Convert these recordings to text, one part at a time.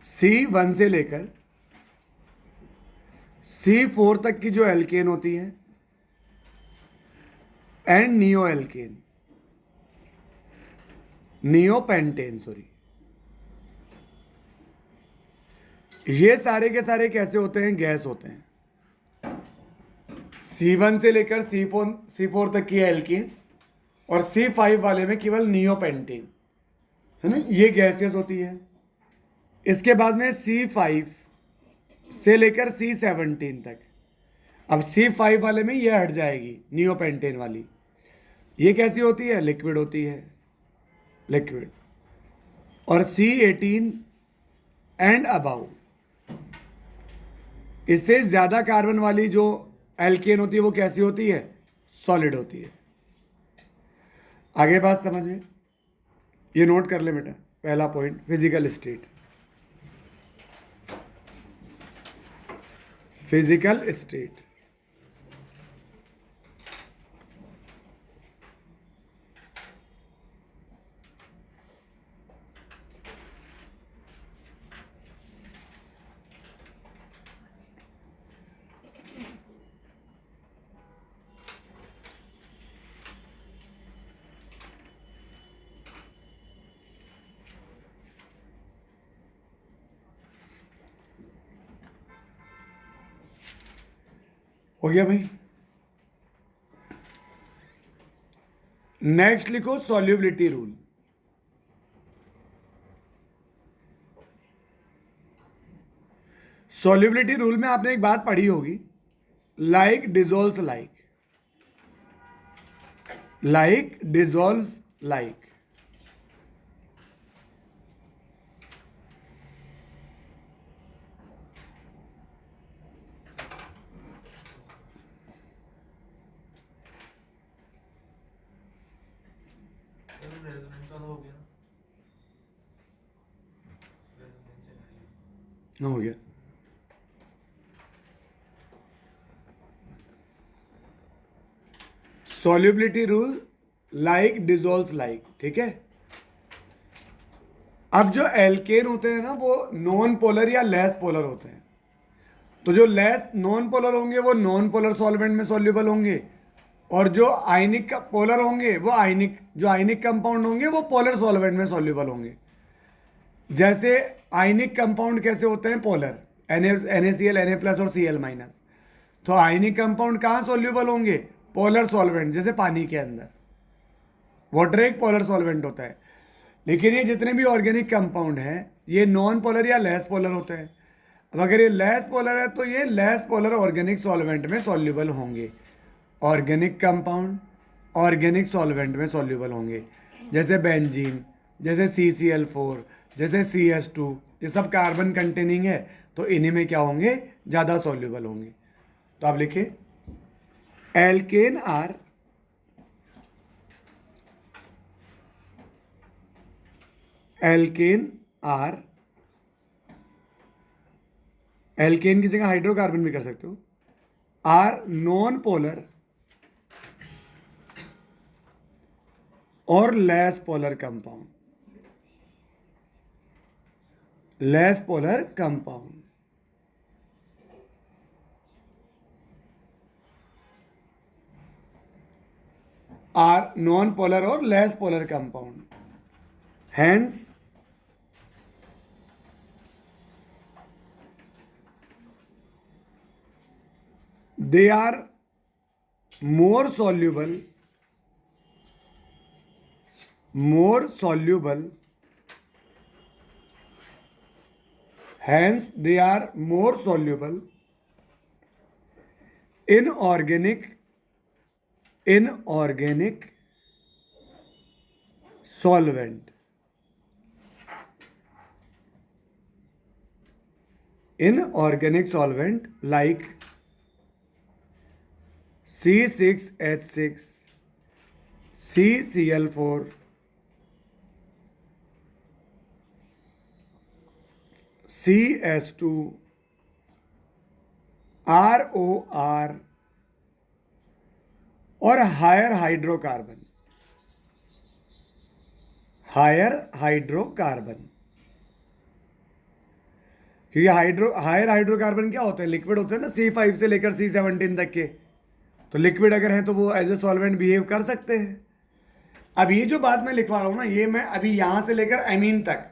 C1 से लेकर C4 तक की जो एल्केन होती है and neo alkane, neo pentane sorry, ये सारे के सारे कैसे होते हैं? गैस होते हैं। C1 से लेकर C4 तक की एल्केन और C5 वाले में केवल नियो पेंटेन है ना, ये गैसेस होती है। इसके बाद में C5 से लेकर C17 तक, अब C5 वाले में ये हट जाएगी नियो पेंटेन वाली, ये कैसी होती है? लिक्विड होती है, लिक्विड। और C18 एंड अबाउ, इससे ज्यादा कार्बन वाली जो एल्केन होती है वो कैसी होती है? सॉलिड होती है। आगे बात समझ में? ये नोट कर ले बेटा, पहला point physical state. Physical state, हो गया भाई? नेक्स्ट लिखो सॉल्युबिलिटी रूल। सॉल्युबिलिटी रूल में आपने एक बात पढ़ी होगी, like dissolves like, like dissolves like. Resonance वाला हो गया ना? हो गया। Solubility rule like dissolves like, ठीक है। अब जो एल्केन होते हैं ना वो नॉन पोलर या लेस पोलर होते हैं, तो जो लेस नॉन पोलर होंगे वो नॉन पोलर सॉल्वेंट में सॉल्युबल होंगे, और जो आयनिक पोलर होंगे वो आयनिक कंपाउंड होंगे वो पोलर सॉल्वेंट में सॉल्युबल होंगे। जैसे आयनिक कंपाउंड कैसे होते हैं? पोलर, NaCl, Na+ और Cl-। तो आयनिक कंपाउंड कहाँ सॉल्युबल होंगे? पोलर सॉल्वेंट, जैसे पानी के अंदर। वाटर एक पोलर सॉल्वेंट होता है, लेकिन ये जितने भी ऑर्गेनिक कंपाउंड हैं ये नॉन पोलर या लेस पोलर होते हैं। अब अगर ये लेस पोलर है तो ये लेस पोलर ऑर्गेनिक सॉल्वेंट में सॉल्युबल होंगे। ऑर्गेनिक कंपाउंड ऑर्गेनिक सॉल्वेंट में सॉल्युबल होंगे, जैसे बेंजीन, जैसे CCl4, जैसे CS2, ये सब कार्बन कंटेनिंग है, तो इन्हीं में क्या होंगे? ज़्यादा सॉल्युबल होंगे। तो आप लिखिए एल्केन आर एल्केन की जगह हाइड्रोकार्बन भी कर सकते हो, आर नॉन पोलर और less polar compound, less polar compound. Are non polar और less polar compound, hence they are more soluble hence they are more soluble in organic solvent, in organic solvent like C6H6, CCl4, CS2, ROR और higher hydrocarbon. क्योंकि higher hydrocarbon क्या होते हैं, liquid होते हैं ना, C5 से लेकर C17 तक के। तो लिक्विड अगर है तो वो एज ए सॉल्वेंट बिहेव कर सकते हैं। अब ये जो बात मैं लिखवा रहा हूँ ना, ये मैं अभी यहाँ से लेकर एमीन तक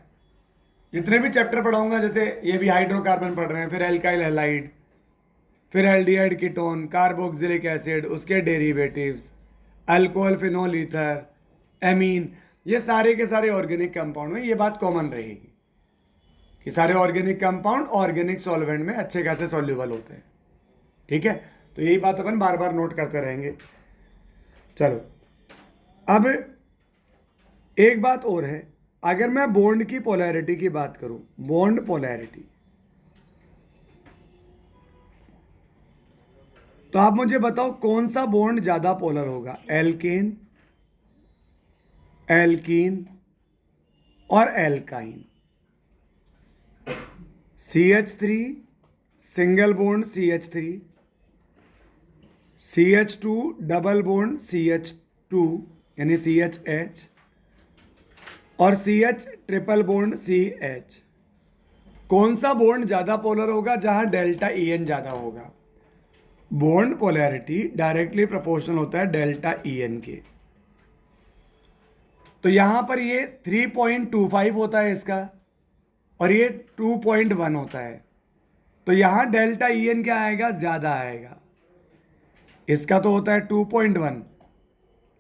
जितने भी चैप्टर पढ़ाऊंगा, जैसे ये भी हाइड्रोकार्बन पढ़ रहे हैं, फिर एल्काइल हैलाइड, फिर एल्डिहाइड कीटोन, कार्बोक्सिलिक एसिड, उसके derivatives, alcohol, phenol, ether, amine, ये सारे के सारे ऑर्गेनिक कंपाउंड में ये बात कॉमन रहेगी कि सारे ऑर्गेनिक कंपाउंड ऑर्गेनिक सॉल्वेंट में अच्छे खासे सॉल्युबल होते हैं। ठीक है, तो यही बात अपन बार बार नोट करते रहेंगे। चलो, अब एक बात और है, अगर मैं बॉन्ड की पोलैरिटी की बात करूं, बॉन्ड पोलैरिटी, तो आप मुझे बताओ कौन सा बॉन्ड ज्यादा पोलर होगा, एल्केन, एल्कीन और alkyne. CH3 single bond CH3, CH2 double bond CH2 यानी CHH, और CH ट्रिपल बॉन्ड CH। कौन सा बॉन्ड ज्यादा पोलर होगा, जहां डेल्टा EN ज्यादा होगा। बॉन्ड पोलैरिटी डायरेक्टली प्रोपोर्शनल होता है डेल्टा EN के। तो यहां पर ये 3.25 होता है इसका, और ये 2.1 होता है। तो यहां डेल्टा EN क्या आएगा, ज्यादा आएगा। इसका तो होता है 2.1,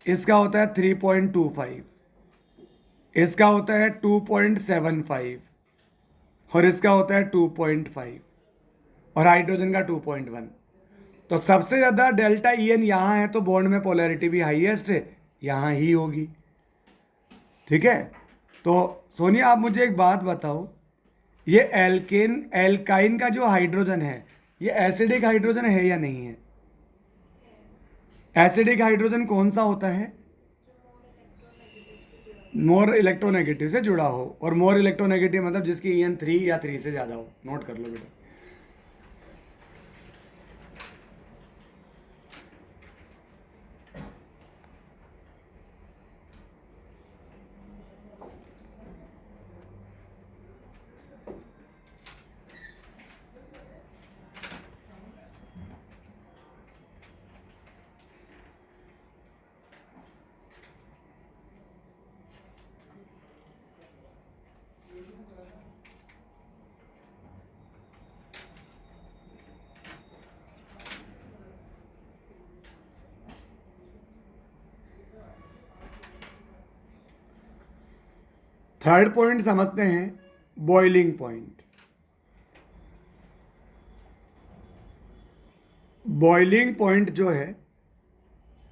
इसका होता है 3.25, इसका होता है 2.75, और इसका होता है 2.5, और हाइड्रोजन का 2.1। तो सबसे ज़्यादा डेल्टा EN यहाँ है, तो बॉन्ड में पोलैरिटी भी हाईएस्ट है, यहाँ ही होगी। ठीक है, तो सोनिया आप मुझे एक बात बताओ, ये एल्काइन का जो हाइड्रोजन है, ये एसिडिक हाइड्रोजन है या नहीं है। एसिडिक हाइड्रोजन कौन सा होता है, मोर इलेक्ट्रोनेगेटिव से जुड़ा हो, और मोर इलेक्ट्रोनेगेटिव मतलब जिसकी EN 3 या 3 से ज़्यादा हो। नोट कर लो बेटा। थर्ड पॉइंट समझते हैं, बॉइलिंग पॉइंट। बॉइलिंग पॉइंट जो है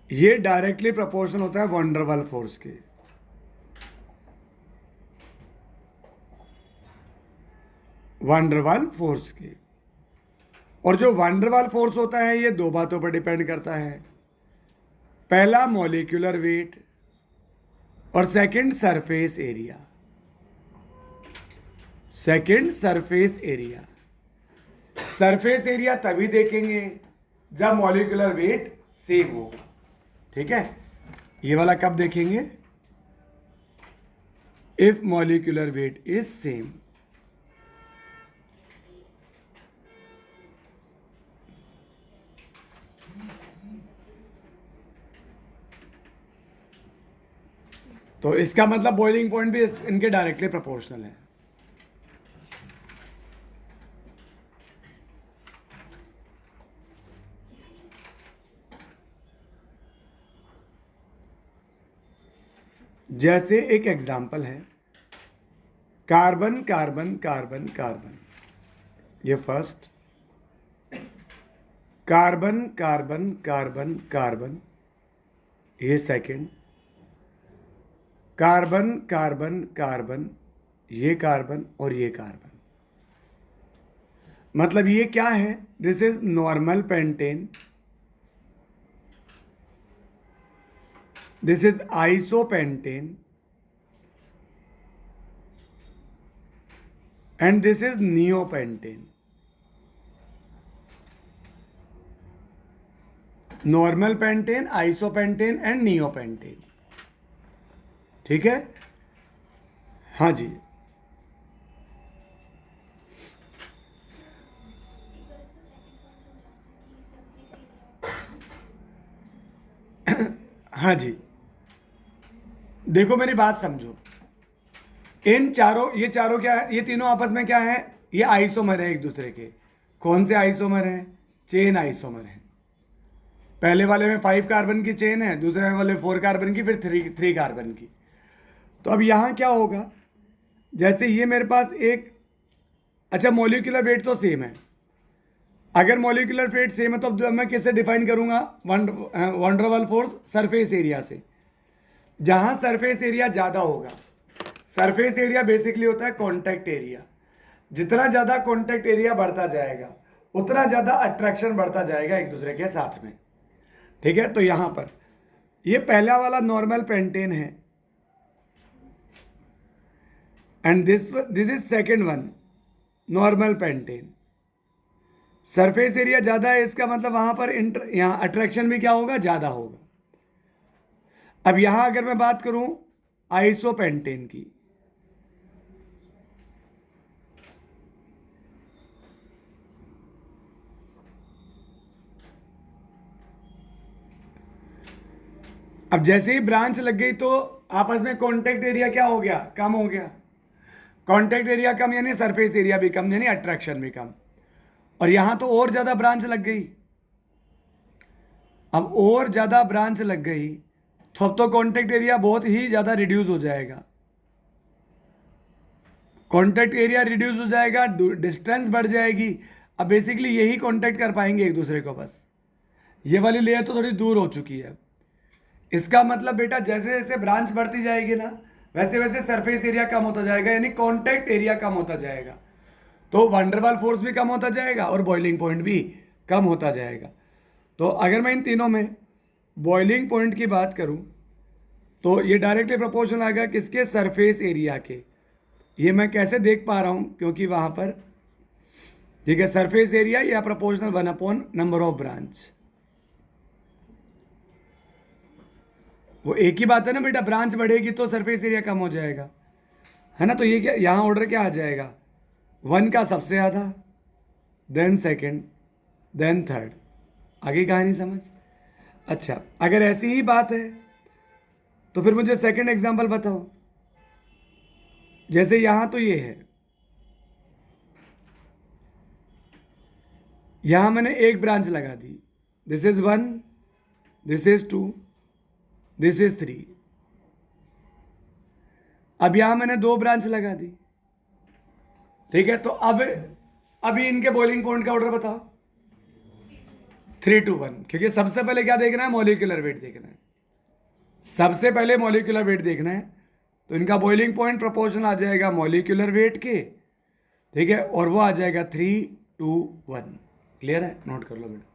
ये डायरेक्टली प्रोपोर्शनल होता है वंडरवाल फोर्स के। वंडरवाल फोर्स के, और जो वंडरवाल फोर्स होता है ये दो बातों पर डिपेंड करता है। पहला मॉलिक्यूलर वेट, और second surface area. Second surface area. Surface area तभी देखेंगे जब मॉलिक्यूलर वेट सेम होगा। ठीक है, ये वाला कब देखेंगे, if molecular weight is same. तो इसका मतलब बॉइलिंग पॉइंट भी इनके डायरेक्टली प्रोपोर्शनल है। जैसे एक एग्जाम्पल है, कार्बन कार्बन कार्बन कार्बन, ये first, carbon carbon carbon carbon, ये सेकंड, कार्बन कार्बन कार्बन, ये कार्बन और ये कार्बन। मतलब ये क्या है, this is normal pentane, this is isopentane, and this is neopentane. Normal pentane, isopentane and neopentane. ठीक है, हाँ जी। हाँ जी, देखो मेरी बात समझो। इन चारों, ये चारों क्या है, ये तीनों आपस में क्या है, ये आइसोमर है एक दूसरे के। कौन से आइसोमर हैं? चेन आइसोमर है। पहले वाले में 5 कार्बन की चेन है, दूसरे वाले 4 कार्बन की, फिर 3 कार्बन की। तो अब यहाँ क्या होगा, जैसे ये मेरे पास एक, अच्छा मॉलिक्यूलर वेट तो सेम है। अगर मॉलिक्यूलर वेट सेम है तो अब मैं किससे डिफाइन करूंगा? वंडरवल फोर्स सरफेस एरिया से। जहां सरफेस एरिया ज़्यादा होगा, सरफेस एरिया बेसिकली होता है कॉन्टैक्ट एरिया। जितना ज़्यादा कॉन्टैक्ट एरिया बढ़ता जाएगा उतना ज़्यादा अट्रैक्शन बढ़ता जाएगा एक दूसरे के साथ में। ठीक है, तो यहां पर ये पहला वाला नॉर्मल पेंटेन है, and this is second one normal pentane. Surface area ज़्यादा है, इसका मतलब वहां पर यहाँ अट्रैक्शन भी क्या होगा? ज़्यादा होगा। अब यहां अगर मैं बात करूं आइसोपेंटेन की, अब जैसे ही ब्रांच लग गई तो आपस में कॉन्टेक्ट एरिया क्या हो गया? कम हो गया। कॉन्टेक्ट एरिया कम यानी सरफेस एरिया भी कम, यानी अट्रैक्शन भी कम। और यहां तो और ज्यादा ब्रांच लग गई। अब और ज्यादा ब्रांच लग गई तो अब तो कॉन्टेक्ट एरिया बहुत ही ज्यादा रिड्यूस हो जाएगा। कॉन्टेक्ट एरिया रिड्यूस हो जाएगा, डिस्टेंस बढ़ जाएगी। अब बेसिकली यही कॉन्टेक्ट कर पाएंगे एक दूसरे को बस। ये वाली लेयर तो थोड़ी दूर हो चुकी है। इसका मतलब बेटा जैसे जैसे ब्रांच बढ़ती जाएगी ना, वैसे वैसे सरफेस एरिया कम होता जाएगा, यानी कॉन्टैक्ट एरिया कम होता जाएगा। तो वंडरवाल फोर्स भी कम होता जाएगा और बॉइलिंग पॉइंट भी कम होता जाएगा। तो अगर मैं इन तीनों में बॉइलिंग पॉइंट की बात करूं तो ये डायरेक्टली प्रोपोर्शनल आएगा किसके? सरफेस एरिया के। ये मैं कैसे देख पा रहा हूं? क्योंकि वहां पर, ठीक है, सरफेस एरिया या proportional 1 upon number of branch. वो एक ही बात है ना बेटा, ब्रांच बढ़ेगी तो सरफेस एरिया कम हो जाएगा, है ना। तो ये क्या, यहाँ ऑर्डर क्या आ जाएगा? 1 का सबसे आधा, देन सेकंड, देन थर्ड। आगे कहानी समझ? अच्छा, अगर ऐसी ही बात है तो फिर मुझे सेकंड एग्जांपल बताओ। जैसे यहां तो ये है, यहां मैंने एक ब्रांच लगा दी, this is 1, this is 2, this is 3। अब यहां मैंने 2 ब्रांच लगा दी, ठीक है। तो अब अभी इनके बॉइलिंग पॉइंट का ऑर्डर बताओ। 3 to 1, क्योंकि सबसे पहले क्या देखना है? मॉलिक्यूलर वेट देखना है। सबसे पहले मॉलिक्यूलर वेट देखना है, तो इनका बॉइलिंग पॉइंट प्रोपोर्शन आ जाएगा मॉलिक्यूलर वेट के, ठीक है, और वो आ जाएगा 3 to 1। क्लियर है? नोट कर लो बेटा।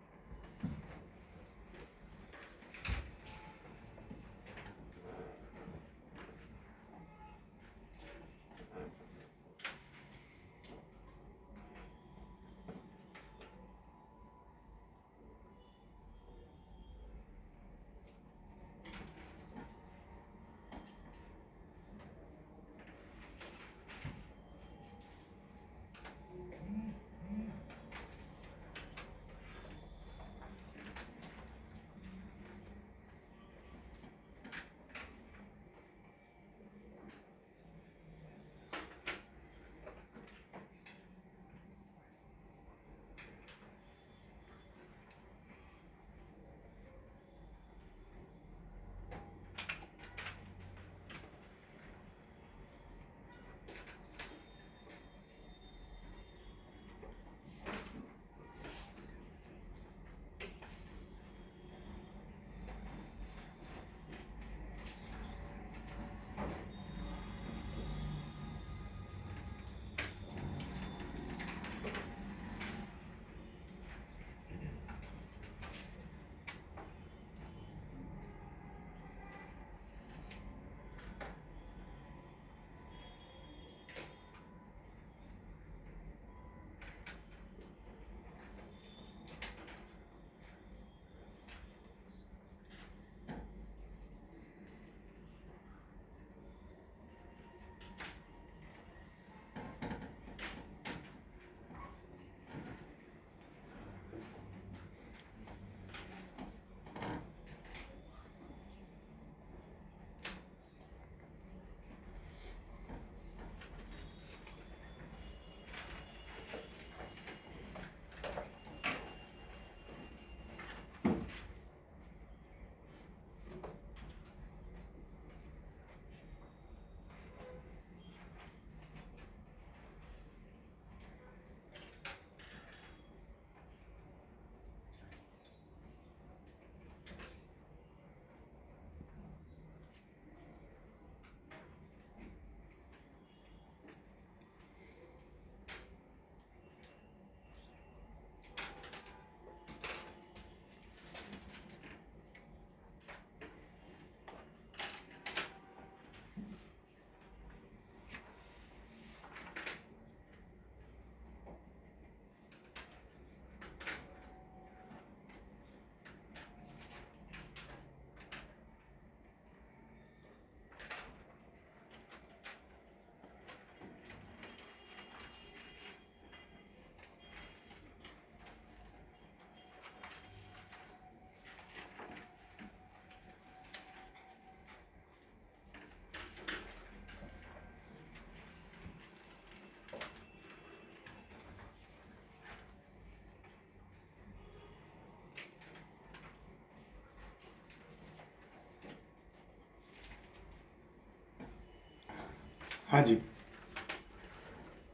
हाँ जी,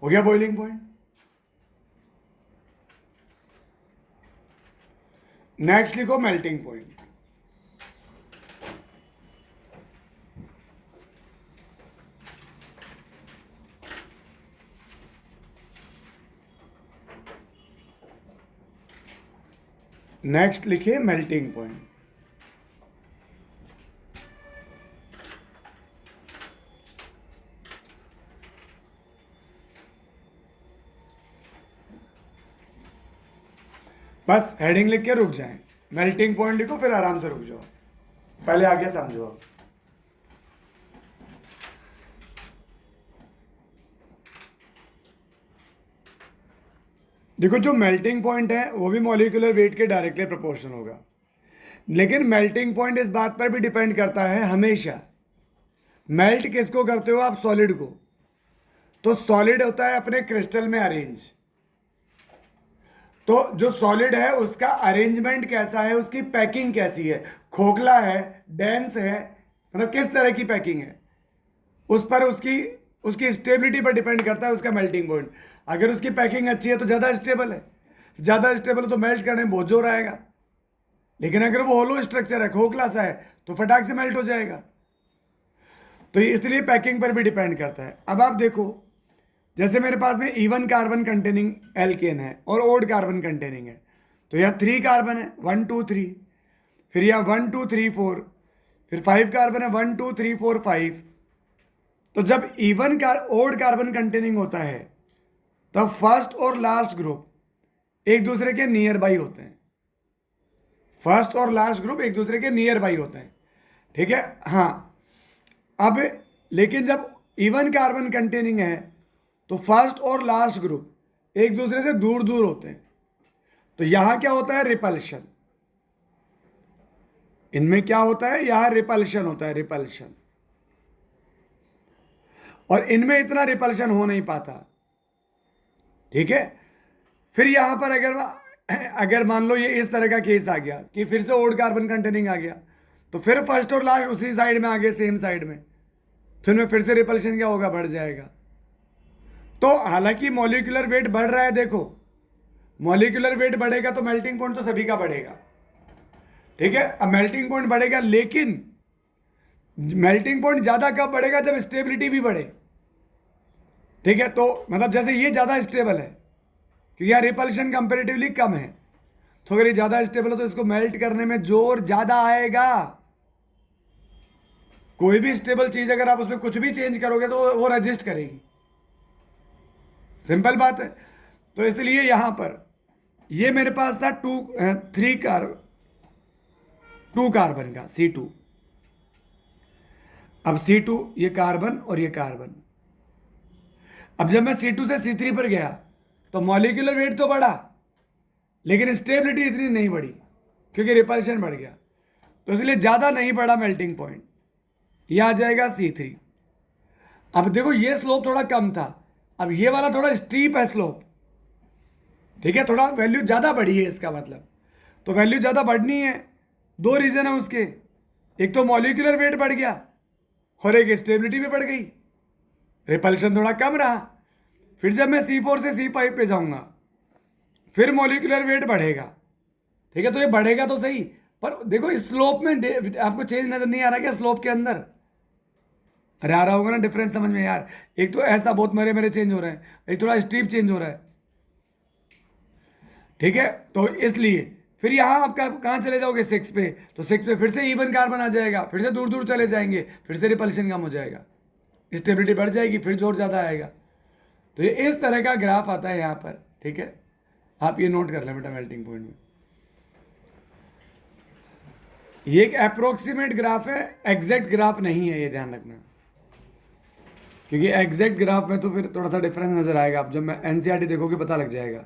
हो गया बॉइलिंग पॉइंट। नेक्स्ट लिखो मेल्टिंग पॉइंट। नेक्स्ट लिखिए मेल्टिंग पॉइंट। बस हेडिंग लिख के रुक जाएं, मेल्टिंग पॉइंट लिखो फिर आराम से रुक जाओ, पहले आगे समझो आप। देखो जो मेल्टिंग पॉइंट है वो भी मॉलिक्यूलर वेट के डायरेक्टली प्रोपोर्शनल होगा, लेकिन मेल्टिंग पॉइंट इस बात पर भी डिपेंड करता है हमेशा, मेल्ट किसको करते हो आप, सॉलिड को। तो सॉलिड होता है अपने क्रिस्टल में अरेंज, तो जो सॉलिड है उसका अरेंजमेंट कैसा है, उसकी पैकिंग कैसी है, खोखला है, डेंस है, मतलब किस तरह की पैकिंग है, उस पर उसकी उसकी स्टेबिलिटी पर डिपेंड करता है उसका मेल्टिंग पॉइंट। अगर उसकी पैकिंग अच्छी है तो ज़्यादा स्टेबल है, ज़्यादा स्टेबल तो मेल्ट करने में बहुत जोर आएगा, लेकिन अगर वो होलो स्ट्रक्चर है, खोखला सा है, तो फटाक से मेल्ट हो जाएगा। तो इसलिए पैकिंग पर भी डिपेंड करता है। अब आप देखो, जैसे मेरे पास में इवन कार्बन कंटेनिंग एल्केन है और ओड कार्बन कंटेनिंग है, तो यहाँ 3 कार्बन है, 1 2 3, फिर यहाँ 1 2 3 4, फिर 5 कार्बन है, 1 2 3 4 5। तो जब ओड कार्बन कंटेनिंग होता है तब फर्स्ट और लास्ट ग्रुप एक दूसरे के नियर बाई होते हैं, फर्स्ट और लास्ट ग्रुप एक दूसरे के नियर बाई होते हैं, ठीक है। हाँ, अब लेकिन जब इवन कार्बन कंटेनिंग है तो फर्स्ट और लास्ट ग्रुप एक दूसरे से दूर दूर होते हैं, तो यहां क्या होता है, रिपल्शन। इनमें क्या होता है, यहां रिपल्शन होता है, रिपल्शन। और इनमें इतना रिपल्शन हो नहीं पाता, ठीक है। फिर यहां पर अगर मान लो ये इस तरह का केस आ गया कि फिर से ओड कार्बन कंटेनिंग आ गया, तो फिर फर्स्ट और लास्ट उसी साइड में आ गए, सेम साइड में, तो इनमें फिर से रिपल्शन क्या होगा, बढ़ जाएगा। तो हालांकि मॉलिक्यूलर वेट बढ़ रहा है, देखो मॉलिक्यूलर वेट बढ़ेगा तो मेल्टिंग पॉइंट तो सभी का बढ़ेगा, ठीक है। अब मेल्टिंग पॉइंट बढ़ेगा, लेकिन मेल्टिंग पॉइंट ज्यादा कब बढ़ेगा, जब स्टेबिलिटी भी बढ़े, ठीक है। तो मतलब जैसे ये ज्यादा स्टेबल है क्योंकि यहाँ रिपल्शन कंपेरेटिवली कम है, तो अगर ये ज्यादा स्टेबल है तो इसको मेल्ट करने में जोर ज्यादा आएगा। कोई भी स्टेबल चीज अगर आप उसमें कुछ भी चेंज करोगे तो वो रजिस्ट करेगी, सिंपल बात है। तो इसलिए यहां पर ये मेरे पास था 2 कार्बन का C2। अब C2, ये कार्बन और ये कार्बन। अब जब मैं C2 से C3 पर गया तो मॉलिक्यूलर वेट तो बढ़ा, लेकिन स्टेबिलिटी इतनी नहीं बढ़ी क्योंकि रिपल्शन बढ़ गया, तो इसलिए ज़्यादा नहीं बढ़ा मेल्टिंग पॉइंट, ये आ जाएगा C3। अब देखो ये स्लोप थोड़ा कम था, अब ये वाला थोड़ा स्टीप है स्लोप, ठीक है, थोड़ा वैल्यू ज़्यादा बढ़ी है इसका मतलब। तो वैल्यू ज़्यादा बढ़नी है, 2 रीज़न है उसके, एक तो मॉलिक्यूलर वेट बढ़ गया और एक स्टेबिलिटी भी बढ़ गई, रिपल्शन थोड़ा कम रहा। फिर जब मैं C4 से C5 पे जाऊंगा फिर मॉलिक्यूलर वेट बढ़ेगा, ठीक है। तो ये बढ़ेगा तो सही, पर देखो इस स्लोप में आपको चेंज नजर नहीं आ रहा क्या, स्लोप के अंदर? अरे आ रहा होगा ना डिफरेंस समझ में यार, एक तो ऐसा बहुत मेरे मेरे चेंज हो रहे हैं, एक थोड़ा स्टीप चेंज हो रहा है, ठीक है। तो इसलिए फिर यहां आप कहाँ चले जाओगे, 6 पे, तो 6 पे फिर से इवन कार्बन आ जाएगा, फिर से दूर दूर चले जाएंगे, फिर से रिपल्शन कम हो जाएगा, स्टेबिलिटी बढ़ जाएगी, फिर जोर ज़्यादा आएगा। तो ये इस तरह का ग्राफ आता है यहाँ पर, ठीक है। आप ये नोट कर लें बेटा मेल्टिंग पॉइंट में। ये एक अप्रोक्सीमेट ग्राफ है, एग्जैक्ट ग्राफ नहीं है, ये ध्यान रखना, क्योंकि एग्जैक्ट ग्राफ में तो फिर थोड़ा सा डिफरेंस नजर आएगा, आप जब मैं एनसीईआरटी देखोगे पता लग जाएगा।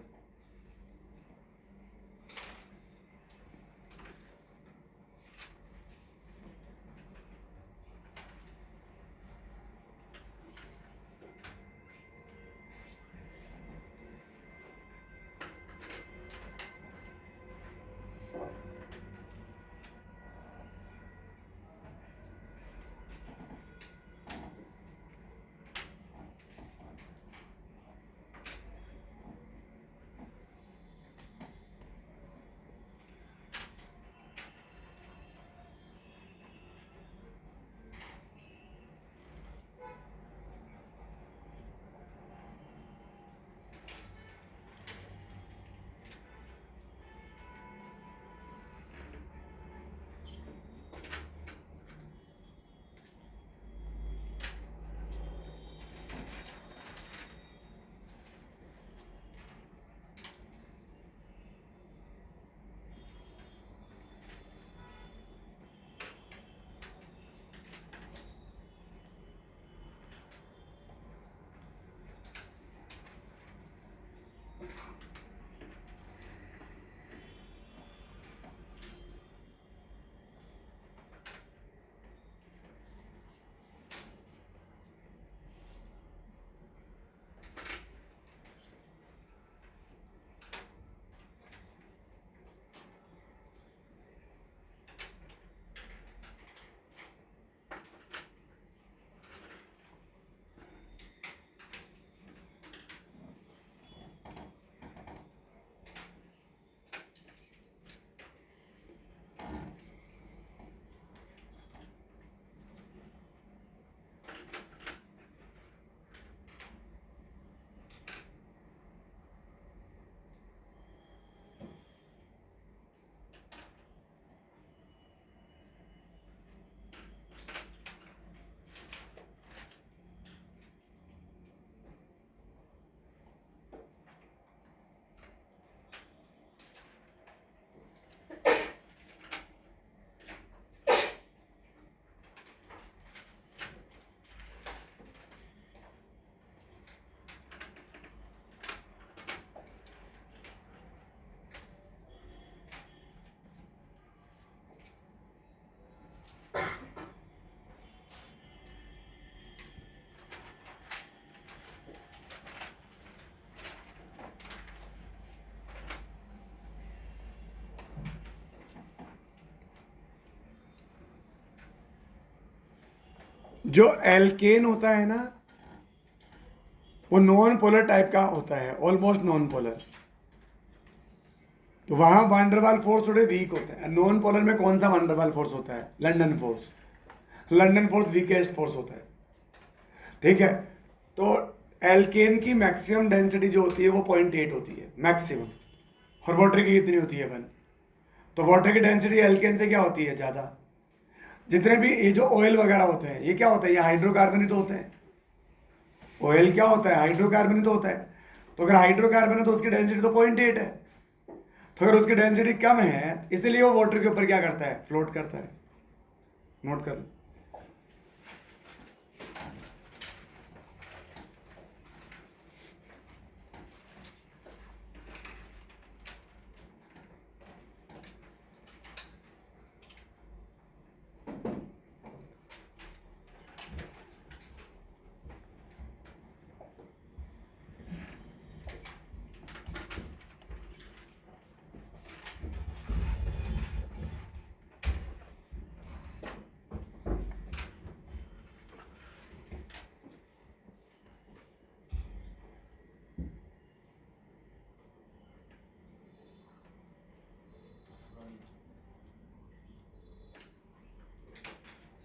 जो एल्केन होता है ना, वो नॉन पोलर टाइप का होता है, ऑलमोस्ट नॉन पोलर। तो वहां वंडरवाल फोर्स थोड़े वीक होते हैं। नॉन पोलर में कौन सा वंडरवाल फोर्स होता है? London force. London force weakest force होता है, ठीक है। तो एल्केन की मैक्सिमम डेंसिटी जो होती है वो 0.8 होती है मैक्सिमम, और वाटर की कितनी होती है 1। तो वाटर की डेंसिटी एल्केन से क्या होती है? ज़्यादा। जितने भी ये जो ऑयल वगैरह होते हैं, ये क्या होता है? ये हाइड्रोकार्बन ही तो होते हैं। ऑयल क्या होता है? हाइड्रोकार्बन ही तो होता है। तो अगर हाइड्रोकार्बन है तो उसकी डेंसिटी तो 0.8 है। तो अगर उसकी डेंसिटी कम है, इसलिए वो वाटर के ऊपर क्या करता है? फ्लोट करता है। नोट कर लो।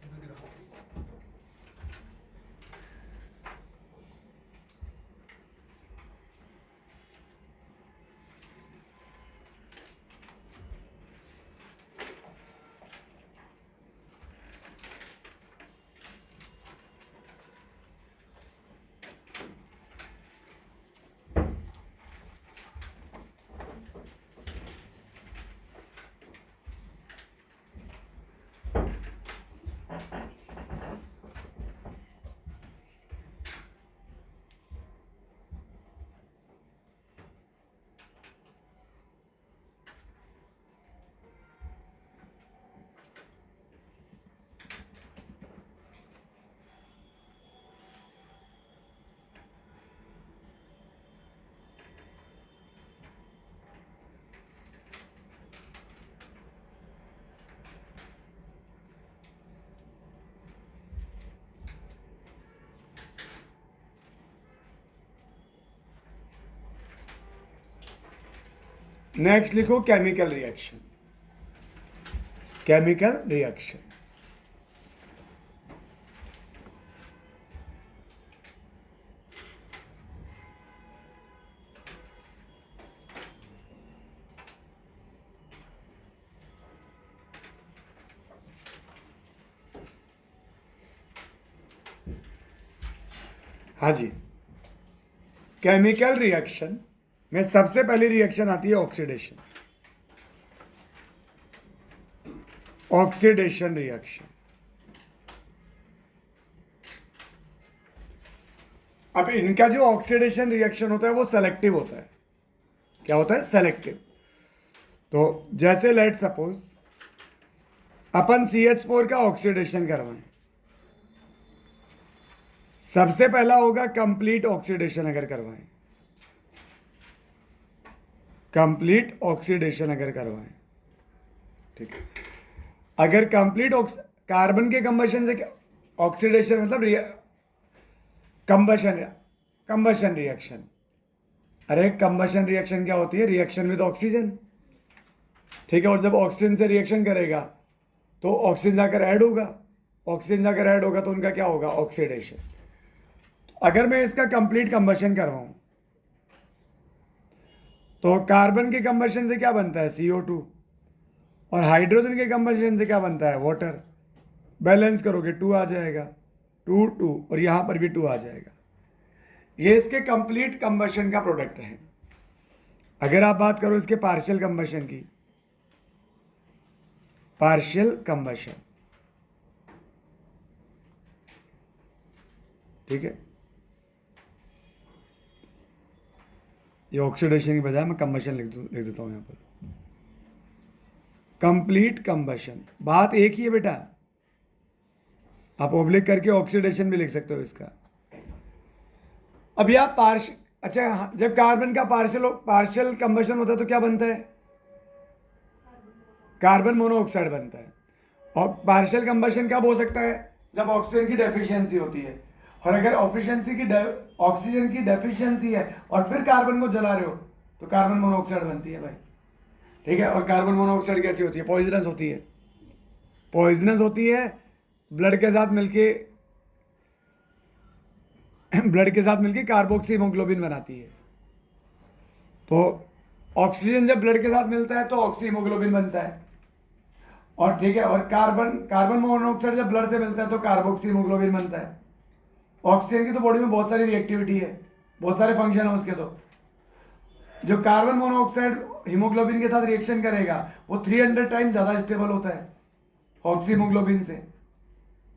समझ रहा हूँ। नेक्स्ट लिखो केमिकल रिएक्शन। Chemical reaction. हाँ जी, केमिकल रिएक्शन में सबसे पहली रिएक्शन आती है ऑक्सीडेशन। Oxidation reaction. अब इनका जो ऑक्सीडेशन रिएक्शन होता है वो सेलेक्टिव होता है। क्या होता है? सेलेक्टिव। तो जैसे लेट सपोज अपन CH4 का ऑक्सीडेशन करवाएं, सबसे पहला होगा कंप्लीट ऑक्सीडेशन अगर करवाएं। कंप्लीट ऑक्सीडेशन अगर करवाएं, ठीक है। अगर कंप्लीट कार्बन के कंबशन से ऑक्सीडेशन मतलब कंबशन, कंबशन रिएक्शन। अरे कंबशन रिएक्शन क्या होती है? रिएक्शन विद ऑक्सीजन, ठीक है। और जब ऑक्सीजन से रिएक्शन करेगा तो ऑक्सीजन जाकर ऐड होगा, ऑक्सीजन जाकर ऐड होगा तो उनका क्या होगा? ऑक्सीडेशन। अगर मैं इसका कंप्लीट कंबशन करवाऊं तो कार्बन के कंबशन से क्या बनता है? CO2। और हाइड्रोजन के कंबशन से क्या बनता है? वाटर। बैलेंस करोगे 2 आ जाएगा, 2 2, और यहां पर भी 2 आ जाएगा। ये इसके कंप्लीट कंबशन का प्रोडक्ट है। अगर आप बात करो इसके पार्शियल कंबशन की, पार्शियल कंबशन, ठीक है। ये ऑक्सीडेशन की बजाय मैं कंबशन लिख देता हूं यहां पर। कंप्लीट कंबशन, बात एक ही है बेटा। आप ओब्लिक करके ऑक्सीडेशन भी लिख सकते हो इसका। अभी आप अच्छा जब कार्बन का पार्शियल कंबशन होता है तो क्या बनता है? कार्बन मोनोऑक्साइड बनता है। और पार्शियल कंबशन कब हो सकता है? जब ऑक्सीजन की डेफिशिएंसी होती है। और अगर ऑक्सीजन की डेफिशिएंसी है और फिर कार्बन को जला रहे हो तो कार्बन मोनोऑक्साइड बनती है भाई। ठीक है, और कार्बन मोनोऑक्साइड कैसी होती है? पॉइजनस होती है। पॉइजनस होती है, ब्लड के साथ मिलके कार्बोक्सी हीमोग्लोबिन बनाती है। तो ऑक्सीजन जब ब्लड के साथ मिलता है तो ऑक्सी हीमोग्लोबिन बनता है। और ठीक है, और कार्बन मोनोऑक्साइड जब ब्लड से मिलता है तो कार्बोक्सी हीमोग्लोबिन बनता है। ऑक्सीजन की तो बॉडी में बहुत सारी रिएक्टिविटी है, बहुत सारे फंक्शन है उसके। तो जो कार्बन मोनोऑक्साइड हीमोग्लोबिन के साथ रिएक्शन करेगा वो 300 टाइम्स ज़्यादा स्टेबल होता है ऑक्सी हीमोग्लोबिन से।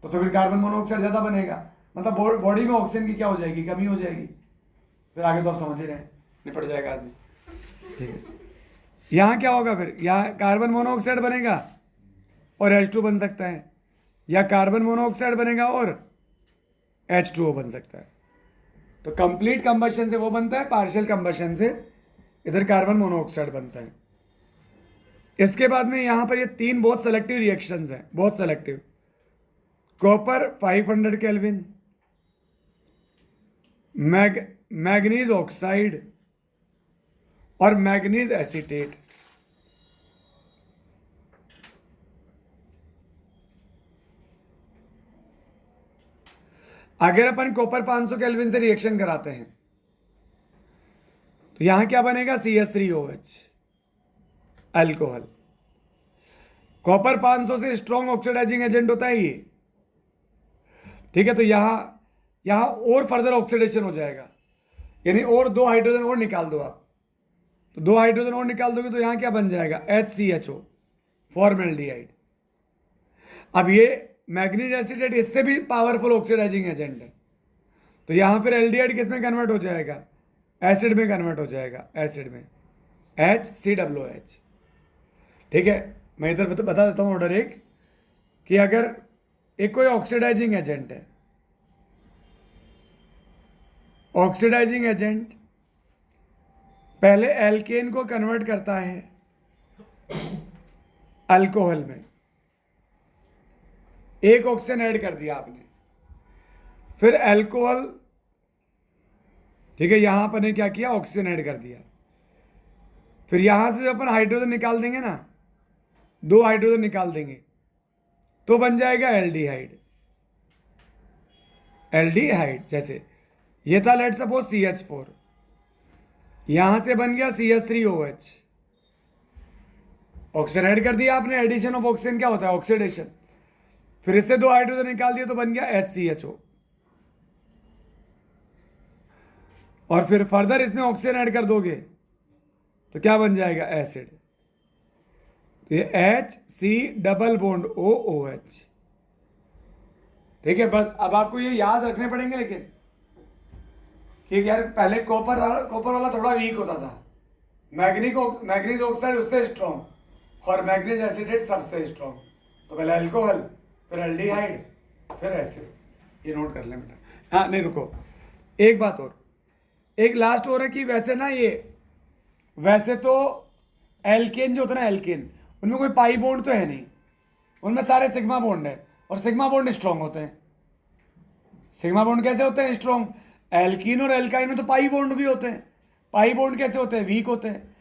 तो फिर कार्बन मोनोऑक्साइड ज़्यादा बनेगा, मतलब बॉडी में ऑक्सीजन की क्या हो जाएगी? कमी हो जाएगी। फिर आगे तो आप समझ ही रहे हैं, निपट जाएगा आदमी। ठीक है, यहाँ क्या होगा फिर? यहाँ कार्बन मोनोऑक्साइड बनेगा और H2 बन सकता है, या कार्बन मोनोऑक्साइड बनेगा और H2O बन सकता है। तो कंप्लीट कंबशन से वो बनता है, पार्शियल कंबशन से इधर कार्बन मोनोऑक्साइड बनता है। इसके बाद में यहाँ पर ये 3 बहुत सेलेक्टिव रिएक्शंस हैं, बहुत selective. Copper 500 kelvin, manganese oxide और मैग्नीज एसीटेट। अगर अपन कॉपर 500 केल्विन से रिएक्शन कराते हैं तो यहां क्या बनेगा? CH3OH, alcohol. कॉपर 500 से स्ट्रॉन्ग ऑक्सीडाइजिंग एजेंट होता है ये। ठीक है, तो यहां और फर्दर ऑक्सीडेशन हो जाएगा, यानी और 2 हाइड्रोजन और निकाल दो आप। तो 2 हाइड्रोजन और निकाल दोगे तो यहां क्या बन जाएगा? HCHO, formaldehyde. अब ये मैग्नीज एसिटेट इससे भी पावरफुल ऑक्सीडाइजिंग एजेंट है। तो यहां फिर एल्डिहाइड किस में कन्वर्ट हो जाएगा? एसिड में कन्वर्ट हो जाएगा, एसिड में HCOOH। ठीक है, मैं इधर बता देता हूं ऑर्डर एक, कि अगर एक कोई ऑक्सीडाइजिंग एजेंट है, ऑक्सीडाइजिंग एजेंट पहले एल्केन को कन्वर्ट करता है अल्कोहल में, एक ऑक्सीजन ऐड कर दिया आपने, फिर अल्कोहल, ठीक है, यहां पर ने क्या किया? ऑक्सीजन ऐड कर दिया। फिर यहां से जब अपन हाइड्रोजन निकाल देंगे ना, 2 हाइड्रोजन निकाल देंगे तो बन जाएगा एल्डिहाइड। एल्डिहाइड जैसे ये था, लेट सपोज CH4, यहां से बन गया CH3OH। ऑक्सीजन ऐड कर दिया आपने, एडिशन ऑफ ऑक्सीजन क्या होता है? ऑक्सीडेशन। फिर इससे 2 हाइड्रोजन निकाल दिए तो बन गया HCHO। और फिर फर्दर इसमें ऑक्सीजन ऐड कर दोगे तो क्या बन जाएगा? एसिड। तो ये HC≡OOH। ठीक है, बस अब आपको ये याद रखने पड़ेंगे, लेकिन कि यार पहले कॉपर वाला थोड़ा वीक होता था, मैग्नीज ऑक्साइड उससे स्ट्रॉन्ग और मैग्नीज एसिडेट सबसे स्ट्रॉन्ग। तो पहले अल्कोहल, फिर एल्डिहाइड, फिर एसिड। ये नोट कर लें बेटा। हाँ नहीं रुको, एक बात और, एक लास्ट और है कि वैसे तो एल्केन जो होता है ना, एल्केन, उनमें कोई पाई बॉन्ड तो है नहीं, उनमें सारे सिग्मा बॉन्ड है, और सिग्मा बॉन्ड स्ट्रॉन्ग होते हैं। सिग्मा बॉन्ड कैसे होते हैं? स्ट्रॉन्ग। एल्कीन और एल्काइन में तो पाई बॉन्ड भी होते हैं। पाई बॉन्ड कैसे होते हैं? वीक होते हैं।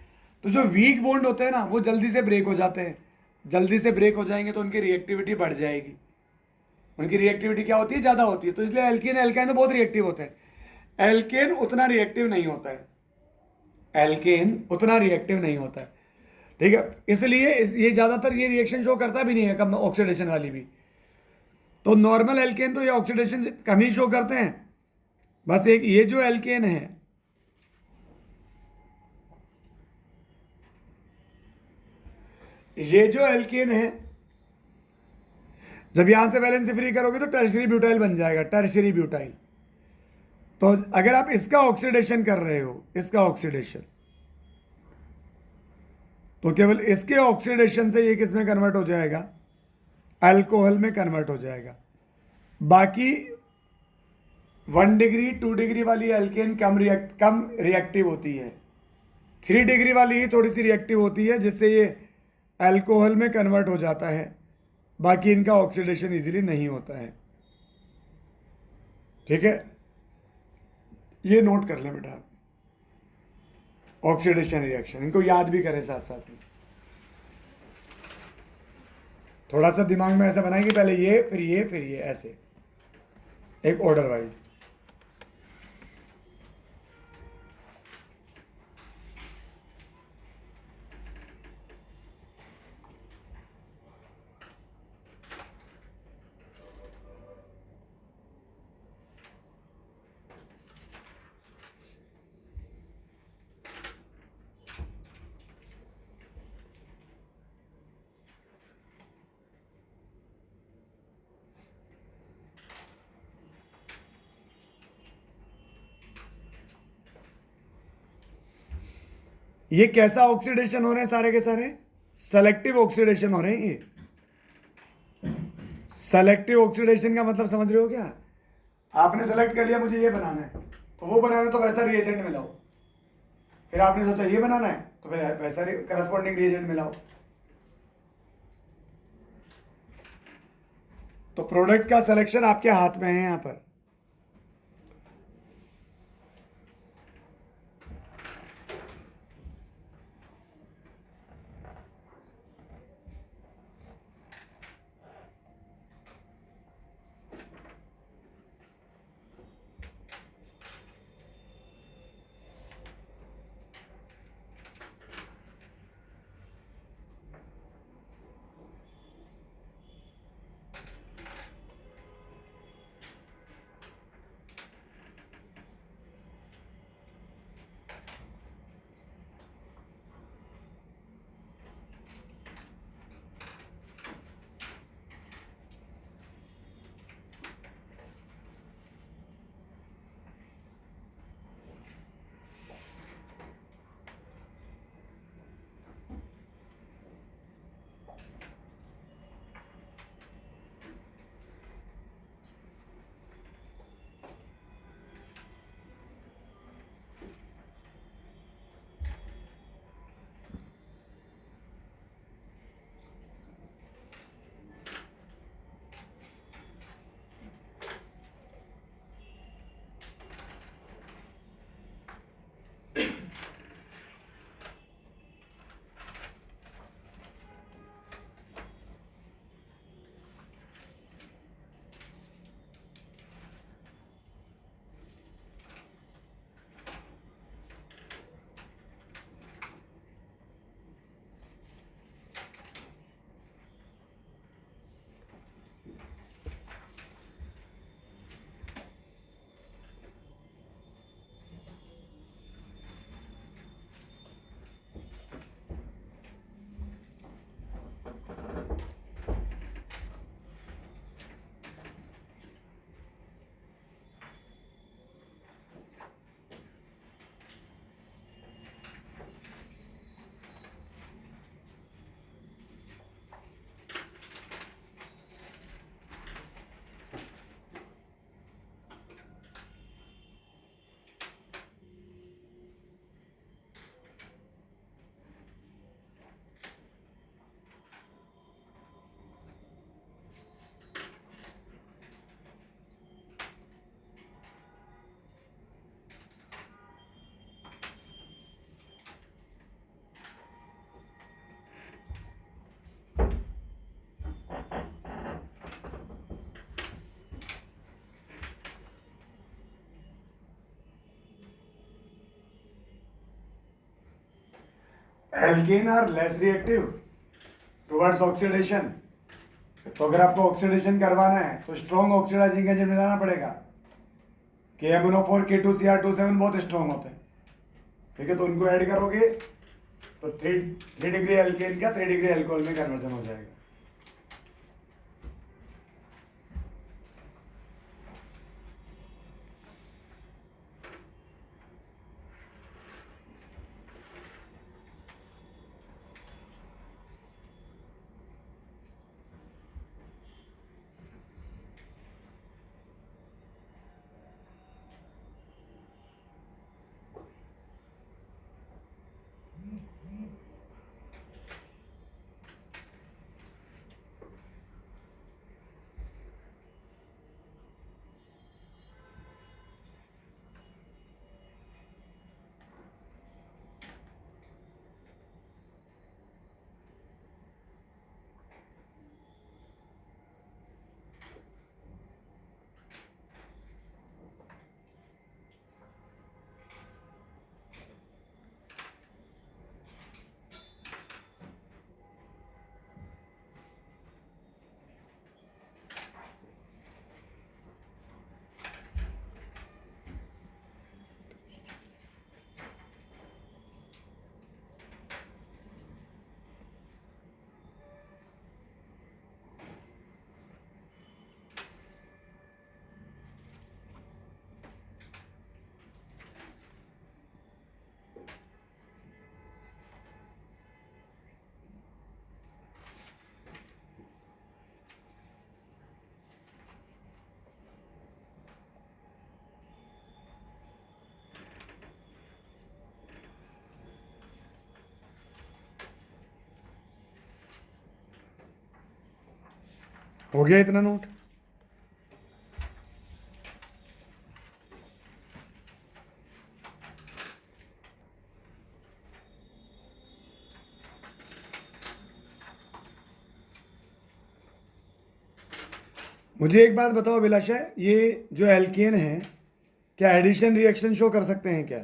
तो जो वीक बॉन्ड होते हैं ना, वो जल्दी से ब्रेक हो जाते हैं। जल्दी से ब्रेक हो जाएंगे तो उनकी रिएक्टिविटी बढ़ जाएगी। उनकी रिएक्टिविटी क्या होती है? ज़्यादा होती है। तो इसलिए एल्कीन एल्काइन तो बहुत रिएक्टिव होते हैं, एल्केन उतना रिएक्टिव नहीं होता है। एल्केन उतना रिएक्टिव नहीं होता है, ठीक है। इसलिए ये ज़्यादातर ये रिएक्शन शो करता भी नहीं है, कम ऑक्सीडेशन वाली भी। तो नॉर्मल एल्केन तो ये ऑक्सीडेशन कम ही शो करते हैं। बस एक ये जो एल्केन है, ये जो एल्केन है, जब यहां से वैलेंसी फ्री करोगे तो टर्शियरी ब्यूटाइल बन जाएगा, टर्शियरी ब्यूटाइल। तो अगर आप इसका ऑक्सीडेशन कर रहे हो, इसका ऑक्सीडेशन, तो केवल इसके ऑक्सीडेशन से ये किस में कन्वर्ट हो जाएगा? अल्कोहल में कन्वर्ट हो जाएगा। बाकी 1 डिग्री 2 डिग्री वाली एल्केन कम रिएक्टिव होती है, 3 डिग्री वाली ही थोड़ी सी रिएक्टिव होती है, जिससे ये अल्कोहल में कन्वर्ट हो जाता है। बाकी इनका ऑक्सीडेशन इजीली नहीं होता है। ठीक है, ये नोट कर लें बेटा, ऑक्सीडेशन रिएक्शन, इनको याद भी करें साथ साथ में। थोड़ा सा दिमाग में ऐसा बनाएंगे, पहले ये फिर ये फिर ये, ऐसे एक ऑर्डर वाइज। ये कैसा ऑक्सीडेशन हो रहे हैं सारे के सारे? सेलेक्टिव ऑक्सीडेशन हो रहे हैं ये। सेलेक्टिव ऑक्सीडेशन का मतलब समझ रहे हो क्या? आपने सेलेक्ट कर लिया मुझे ये बनाना है, तो वो बनाना है तो वैसा रिएजेंट मिलाओ। फिर आपने सोचा ये बनाना है तो फिर वैसा करस्पॉन्डिंग रिएजेंट मिलाओ। तो प्रोडक्ट का सिलेक्शन आपके हाथ में है यहां पर। Alkane are less reactive towards oxidation. तो अगर आपको ऑक्सीडेशन करवाना है तो स्ट्रॉन्ग ऑक्सीडाइजिंग एजेंट मिलाना पड़ेगा। KMnO4 K2Cr27 बहुत स्ट्रॉन्ग होते हैं, ठीक है, तो उनको ऐड करोगे तो 3 डिग्री एल्केन का 3 डिग्री एल्कोहल में कन्वर्जन हो जाएगा। हो गया इतना नोट? मुझे एक बात बताओ अभिलाषा, ये जो एल्केन है क्या एडिशन रिएक्शन शो कर सकते हैं क्या?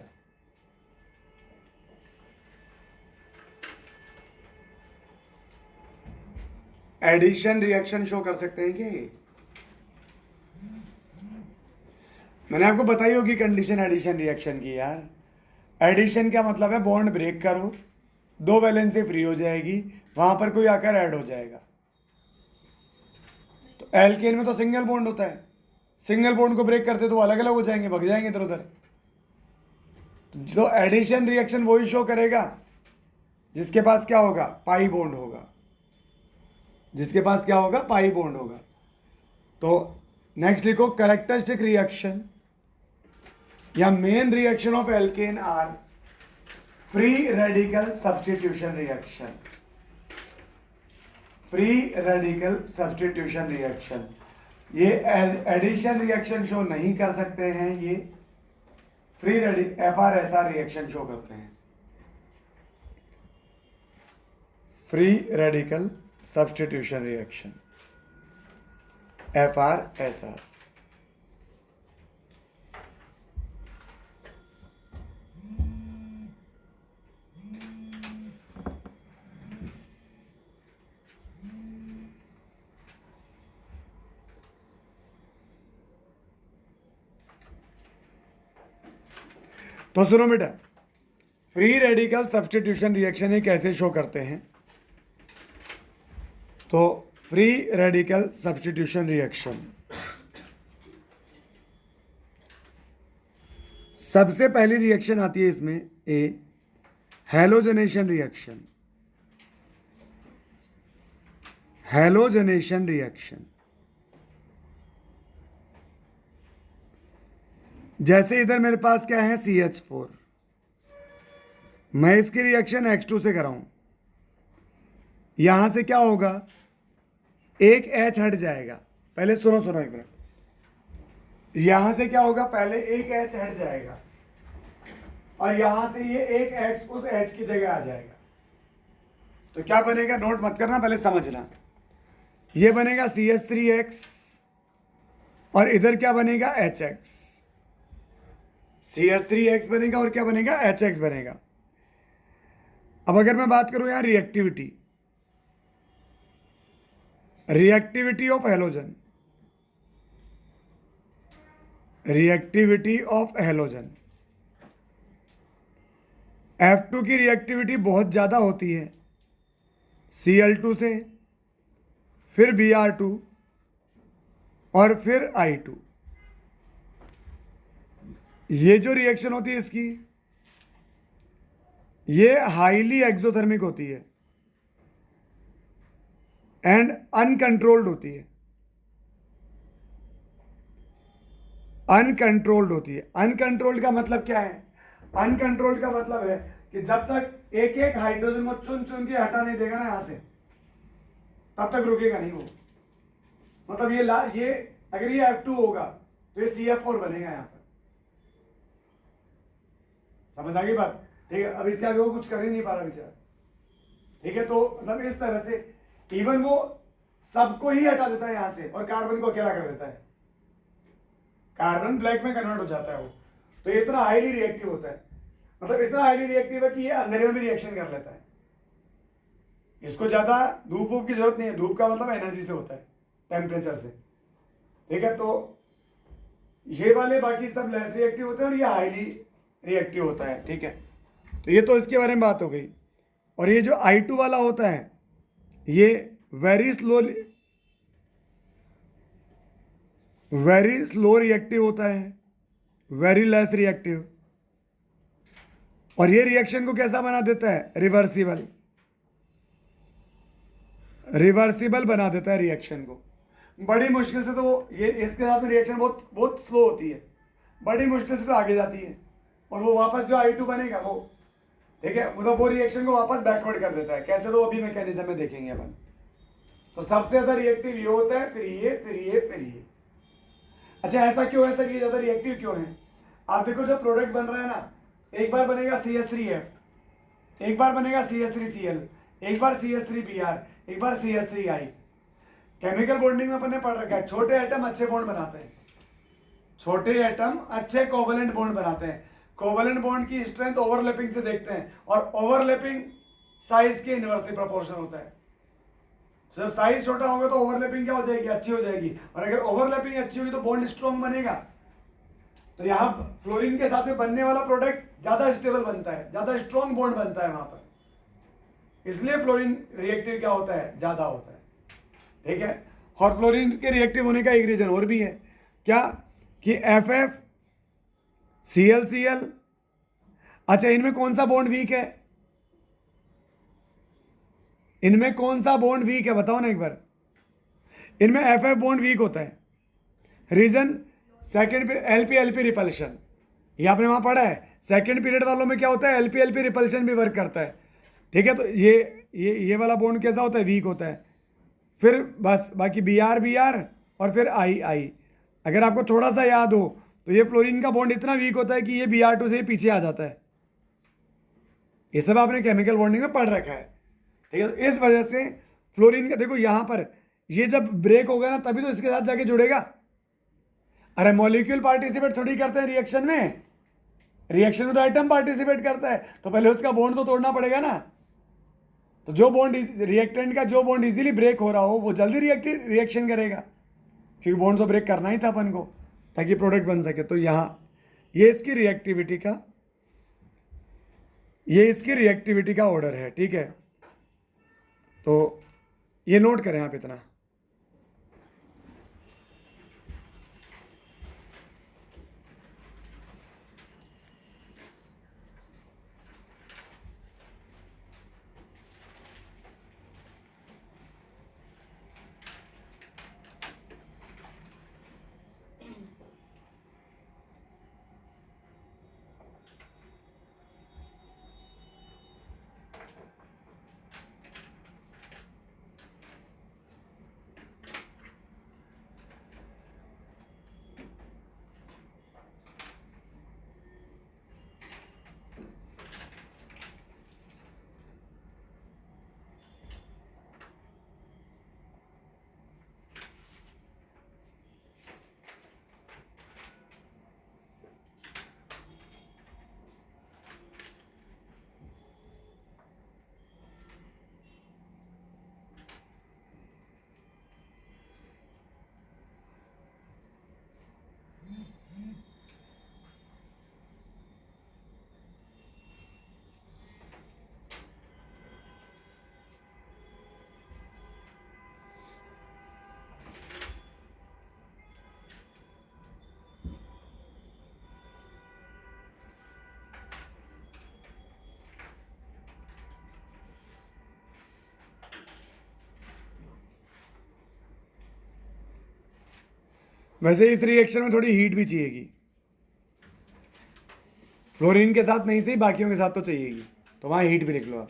एडिशन रिएक्शन शो कर सकते हैं क्या ये? मैंने आपको बताई होगी कंडीशन एडिशन रिएक्शन की यार। एडिशन क्या मतलब है? बॉन्ड ब्रेक करो, दो वैलेंसी फ्री हो जाएगी, वहां पर कोई आकर ऐड हो जाएगा। तो एल्केन में तो सिंगल बॉन्ड होता है, सिंगल बॉन्ड को ब्रेक करते तो अलग अलग हो जाएंगे, भग जाएंगे इधर उधर। तो एडिशन रिएक्शन वही शो करेगा जिसके पास क्या होगा? पाई बॉन्ड होगा, जिसके पास क्या होगा? पाई बॉन्ड होगा। तो नेक्स्ट लिखो, कैरेक्टरिस्टिक रिएक्शन या main reaction of alkane are free radical substitution reaction. Free radical substitution reaction, ये एडिशन रिएक्शन शो नहीं कर सकते हैं, ये फ्री FR-SR रिएक्शन शो करते हैं। Free radical substitution reaction FR-SR। तो सुनो बेटा, फ्री रेडिकल सब्स्टिट्यूशन रिएक्शन ये कैसे शो करते हैं? तो फ्री रेडिकल सब्स्टिट्यूशन रिएक्शन, सबसे पहली रिएक्शन आती है इसमें ए हैलोजनेशन रिएक्शन। हैलोजनेशन रिएक्शन, जैसे इधर मेरे पास क्या है? CH4, मैं इसकी रिएक्शन H2 से कराऊं, यहां से क्या होगा? एक H हट जाएगा। पहले सुनो सुनो एक मिनट, यहां से क्या होगा? पहले एक H हट जाएगा और यहां से ये एक X उस H की जगह आ जाएगा। तो क्या बनेगा? नोट मत करना, पहले समझना। ये बनेगा CH3X और इधर क्या बनेगा? HX। CH3X बनेगा और क्या बनेगा? HX बनेगा। अब अगर मैं बात करूं यहां reactivity, reactivity of halogen, reactivity of halogen, F2 की रिएक्टिविटी बहुत ज़्यादा होती है Cl2 से, फिर Br2 और फिर I2। ये जो रिएक्शन होती है इसकी, ये हाईली एक्सोथर्मिक होती है एंड अनकंट्रोल्ड होती है। अनकंट्रोल्ड होती है। अनकंट्रोल्ड का मतलब क्या है? अनकंट्रोल्ड का मतलब है कि जब तक एक एक हाइड्रोजन को चुन चुन के हटा नहीं देगा ना यहां से, तब तक रुकेगा नहीं वो। मतलब ये अगर ये F2 होगा तो ये CF4 बनेगा यहां पर। समझ आ गई बात? ठीक है, अब इसके आगे वो कुछ कर ही नहीं पा रहा बेचारा। ठीक है, तो मतलब इस तरह से इवन वो सबको ही हटा देता है यहां से और कार्बन को अकेला कर देता है। कार्बन ब्लैक में कन्वर्ट हो जाता है वो। तो ये इतना हाईली रिएक्टिव होता है, मतलब इतना हाईली रिएक्टिव है कि ये अंधेरे में भी रिएक्शन कर लेता है। इसको ज्यादा धूप वूप की जरूरत नहीं है। धूप का मतलब एनर्जी से होता है, टेम्परेचर से। ठीक है, तो ये वाले बाकी सब लेस रिएक्टिव होते हैं और ये हाईली रिएक्टिव होता है। ठीक है, तो ये तो इसके बारे में बात हो गई। और ये जो I2 वाला होता है ये वेरी स्लो रिएक्टिव होता है, वेरी लेस रिएक्टिव। और ये रिएक्शन को कैसा बना देता है? रिवर्सिबल। रिवर्सिबल बना देता है रिएक्शन को। बड़ी मुश्किल से तो ये इसके साथ में रिएक्शन बहुत बहुत स्लो होती है, बड़ी मुश्किल से तो आगे जाती है और वो वापस जो I2 बनेगा वो, ठीक है, मतलब वो रिएक्शन को वापस बैकवर्ड कर देता है। कैसे? तो अभी मैकेनिज्म में देखेंगे अपन। तो सबसे ज्यादा रिएक्टिव ये होता है, फिर ये, फिर ये, फिर ये। अच्छा ऐसा क्यों है सर, ये ज्यादा रिएक्टिव क्यों है? आप देखो जब प्रोडक्ट बन रहा है ना, एक बार बनेगा CH3F, एक बार बनेगा CH3Cl, एक बार CH3Br, एक बार CH3I। केमिकल बॉन्डिंग में अपन ने पढ़ रखा है, छोटे एटम अच्छे बॉन्ड बनाते हैं, छोटे एटम अच्छे कोवलेंट बॉन्ड बनाते हैं। कोवलेंट बॉन्ड की स्ट्रेंथ ओवरलैपिंग से देखते हैं, और ओवरलैपिंग साइज के इनवर्सली प्रोपोर्शनल होता है। जब साइज छोटा होगा तो ओवरलैपिंग क्या हो जाएगी, अच्छी हो जाएगी, और अगर ओवरलैपिंग अच्छी होगी तो बॉन्ड स्ट्रॉन्ग बनेगा। तो यहाँ फ्लोरीन के साथ में बनने वाला प्रोडक्ट ज्यादा स्टेबल बनता है, ज्यादा स्ट्रॉन्ग बॉन्ड बनता है वहां पर, इसलिए फ्लोरीन रिएक्टिव क्या होता है, ज्यादा होता है। ठीक है, और फ्लोरीन के रिएक्टिव होने का एक रीजन और भी है, क्या कि FF, ClCl। अच्छा इनमें कौन सा बॉन्ड वीक है, इनमें कौन सा बॉन्ड वीक है बताओ ना एक बार। इनमें FF बॉन्ड वीक होता है, रीजन सेकेंड LP-LP रिपल्शन, ये आपने वहां पढ़ा है। सेकेंड पीरियड वालों में क्या होता है, LP-LP रिपल्शन भी वर्क करता है। ठीक है, तो ये वाला बॉन्ड कैसा होता है, वीक होता है। फिर बस बाकी BR और फिर I। अगर आपको थोड़ा सा याद हो तो ये फ्लोरीन का बॉन्ड इतना वीक होता है कि ये Br2 से ही पीछे आ जाता है। ये सब आपने केमिकल बॉन्डिंग में पढ़ रखा है। ठीक है, तो इस वजह से फ्लोरीन का देखो यहां पर ये जब ब्रेक होगा ना तभी तो इसके साथ जाके जुड़ेगा। अरे मॉलिक्यूल पार्टिसिपेट थोड़ी करते हैं रिएक्शन में, रिएक्शन में तो एटम पार्टिसिपेट करता है, तो पहले उसका बॉन्ड तो तोड़ना पड़ेगा ना। तो जो बॉन्ड रिएक्टेंट का जो बॉन्ड इजीली ब्रेक हो रहा हो वो जल्दी रिएक्शन करेगा, क्योंकि बॉन्ड तो ब्रेक करना ही था अपन को ताकि प्रोडक्ट बन सके। तो यहाँ ये इसकी रिएक्टिविटी का ऑर्डर है। ठीक है, तो ये नोट करें आप इतना। वैसे इस रिएक्शन में थोड़ी हीट भी चाहिएगी, फ्लोरीन के साथ नहीं सही बाकियों के साथ तो चाहिएगी, तो वहां हीट भी लिख लो आप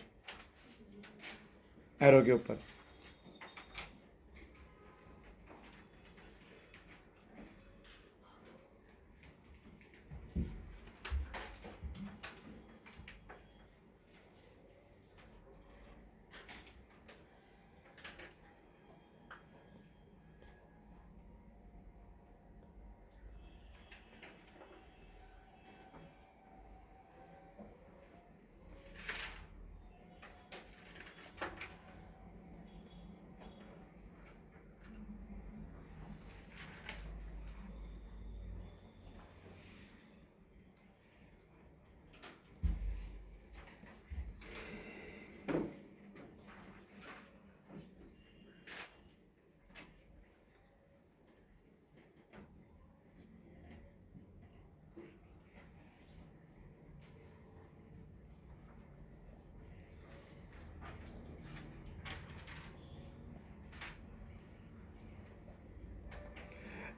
एरो के ऊपर।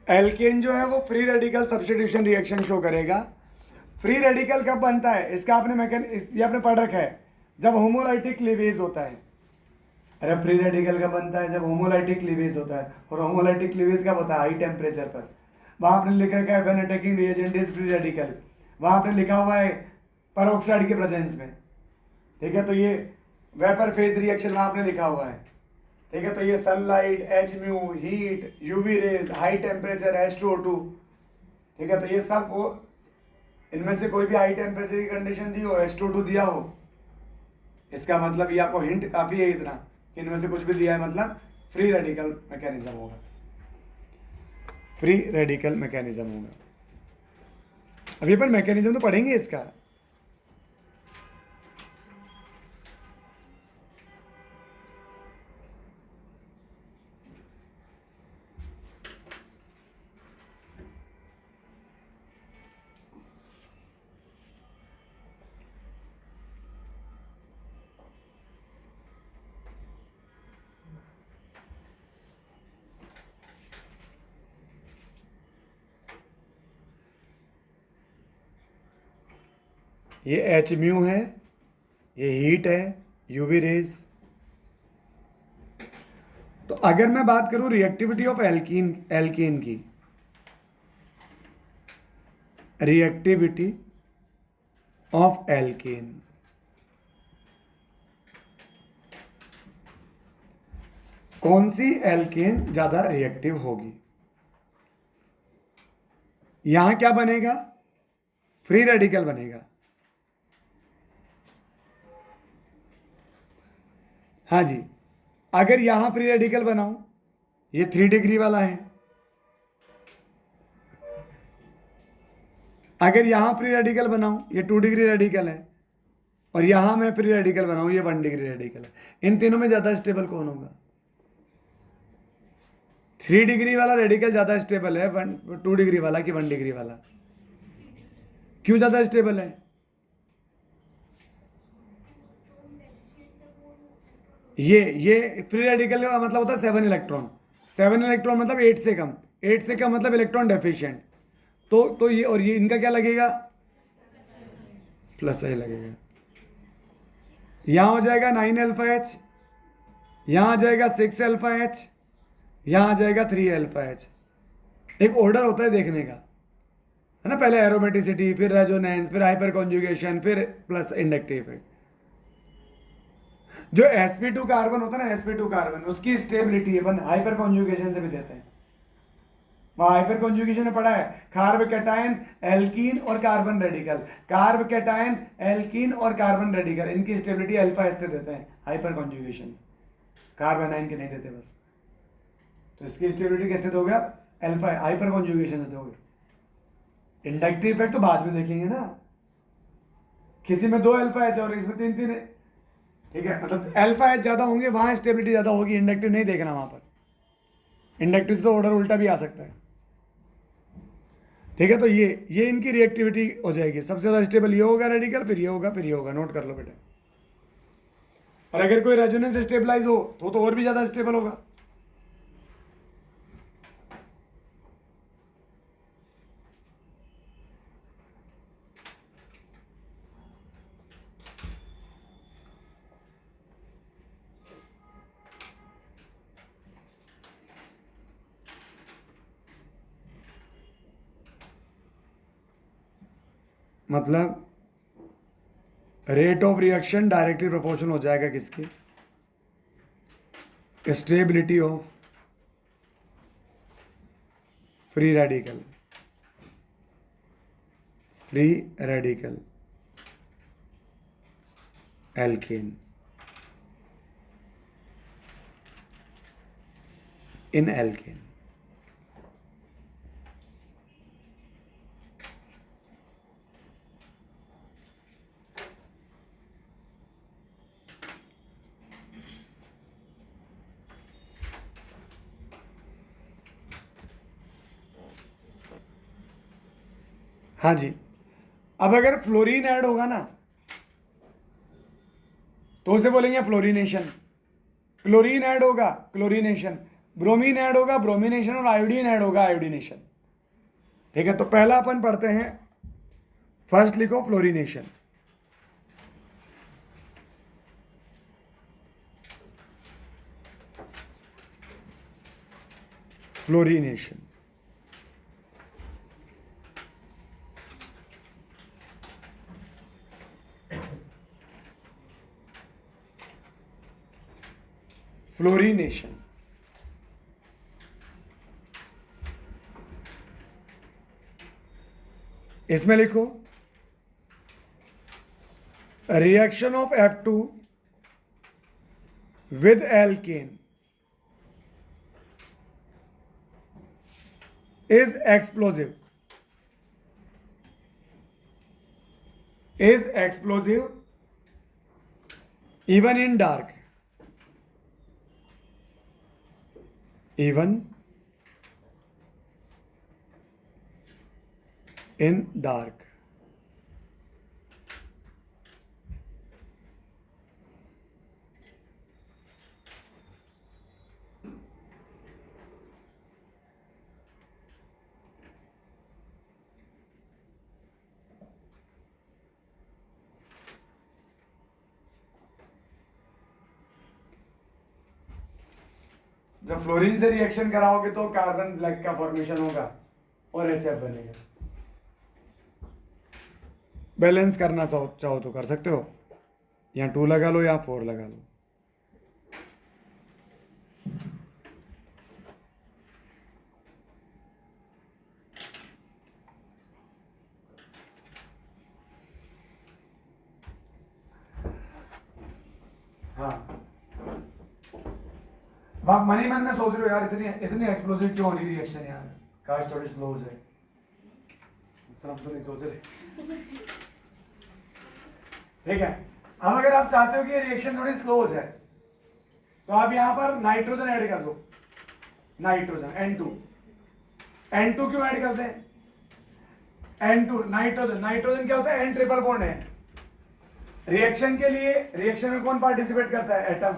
एल्केन जो है वो free radical substitution reaction show करेगा। फ्री रेडिकल कब बनता है, इसका आपने ये आपने पढ़ रखा है, जब होमोलाइटिक क्लीवेज होता है। अरे फ्री रेडिकल कब बनता है? जब होमोलाइटिक क्लीवेज होता है, और होमोलाइटिक क्लीवेज कब होता है? हाई टेम्परेचर पर। वहां आपने लिख रखा है when attacking reagent is free radical, वहां आपने लिखा हुआ है पेरोक्साइड के प्रेजेंस में, ठीक है। तो ये वेपर फेज रिएक्शन वहां आपने लिखा हुआ है, ठीक है। तो ये sunlight, H mu, heat, UV rays, high temperature, H2O2, ठीक है। तो ये सब वो, इनमें से कोई भी हाई टेम्परेचर की कंडीशन दी हो, H2O2 दिया हो, इसका मतलब ये आपको हिंट काफी है इतना कि इनमें से कुछ भी दिया है, मतलब फ्री रेडिकल मैकेनिज्म होगा, फ्री रेडिकल मैकेनिज्म होगा। अभी अपन मैकेनिज्म तो पढ़ेंगे इसका। ये एच म्यू है, ये हीट है, यूवी रेज। तो अगर मैं बात करूं रिएक्टिविटी ऑफ एल्कीन, एल्केन की, रिएक्टिविटी ऑफ एल्केन, कौन सी एल्केन ज्यादा रिएक्टिव होगी? यहां क्या बनेगा? फ्री रेडिकल बनेगा। हाँ जी, अगर यहां फ्री रेडिकल बनाऊं, ये 3 डिग्री वाला है, अगर यहां फ्री रेडिकल बनाऊं, ये 2 डिग्री रेडिकल है, और यहां मैं फ्री रेडिकल बनाऊं, ये 1 डिग्री रेडिकल है, इन तीनों में ज्यादा स्टेबल कौन होगा? 3 डिग्री वाला रेडिकल ज्यादा स्टेबल है 2 डिग्री वाला कि 1 डिग्री वाला? क्यों ज्यादा स्टेबल है? ये फ्री रेडिकल का मतलब होता है 7 इलेक्ट्रॉन। 7 इलेक्ट्रॉन मतलब 8 से कम, 8 से कम मतलब इलेक्ट्रॉन डेफिशिएंट। तो ये, और ये इनका क्या लगेगा? प्लस आई लगेगा। यहां हो जाएगा 9 अल्फा एच, यहां आ जाएगा 6 अल्फा एच, यहां आ जाएगा 3 अल्फा एच। एक ऑर्डर होता है देखने का, है ना? पहले एरोमेटिसिटी, फिर रेजोनेंस, फिर हाइपर कॉन्जुगेशन, फिर प्लस इंडक्टिव इफेक्ट। जो sp2 कार्बन होता है ना, sp2 कार्बन, उसकी स्टेबिलिटी अपन हाइपर कॉन्जुगेशन से भी देते हैं। वहां हाइपर कॉन्जुगेशन में पढ़ा है कार्ब कैटायन, एल्कीन और carbon radical, carb cation, alkene और कार्बन रेडिकल, इनकी स्टेबिलिटी अल्फा एस से देते हैं हाइपर कॉन्जुगेशन, कार्बन आयन के नहीं देते बस। तो इसकी स्टेबिलिटी कैसे दोगे आप? अल्फा हाइपर कॉन्जुगेशन से दोगे। इंडक्टिव इफेक्ट तो बाद में देखेंगे ना, किसी में 2 अल्फा एच और इसमें 3 3 है, ठीक है। मतलब अल्फा एच ज्यादा होंगे वहां स्टेबिलिटी ज्यादा होगी, इंडक्टिव नहीं देखना वहां पर। इंडक्टिव से तो ऑर्डर उल्टा भी आ सकता है, ठीक है। तो ये इनकी रिएक्टिविटी हो जाएगी। सबसे ज्यादा स्टेबल ये होगा रेडिकल, फिर ये होगा, फिर ये होगा। नोट कर लो बेटा। और अगर कोई रेजोनेंस स्टेबलाइज हो तो और भी ज्यादा स्टेबल होगा। मतलब rate of reaction directly proportional हो जाएगा किसके? Stability of free radical, free radical alkane in alkane. हाँ जी, अब अगर फ्लोरीन ऐड होगा ना तो उसे बोलेंगे फ्लोरीनेशन। क्लोरीन ऐड होगा, क्लोरीनेशन। ब्रोमीन ऐड होगा, ब्रोमिनेशन। और आयोडीन ऐड होगा, आयोडीनेशन। ठीक है, तो पहला अपन पढ़ते हैं, फर्स्ट लिखो फ्लोरीनेशन। फ्लोरिनेशन। फ्लोरिनेशन इसमें लिखो reaction of F2 with alkane is explosive, even in dark, even in dark. जब फ्लोरीन से रिएक्शन कराओगे तो कार्बन ब्लैक का फॉर्मेशन होगा और HF बनेगा। बैलेंस करना चाहो तो कर सकते हो, यहाँ 2 लगा लो या 4 लगा लो। हाँ, आप मन ही मन में सोच रहे हो यार इतनी इतनी एक्सप्लोसिव क्यों हो रही रिएक्शन यार, काश थोड़ी स्लो हो जाए। सब तो नहीं सोच रहे। ठीक है, अब अगर आप चाहते हो कि ये रिएक्शन थोड़ी स्लो हो जाए तो आप यहां पर नाइट्रोजन ऐड कर दो। नाइट्रोजन N2 क्यों ऐड करते हैं? N2 नाइट्रोजन क्या होता है? N ट्रिपल बॉन्ड है। रिएक्शन के लिए रिएक्शन में कौन पार्टिसिपेट करता है? एटम।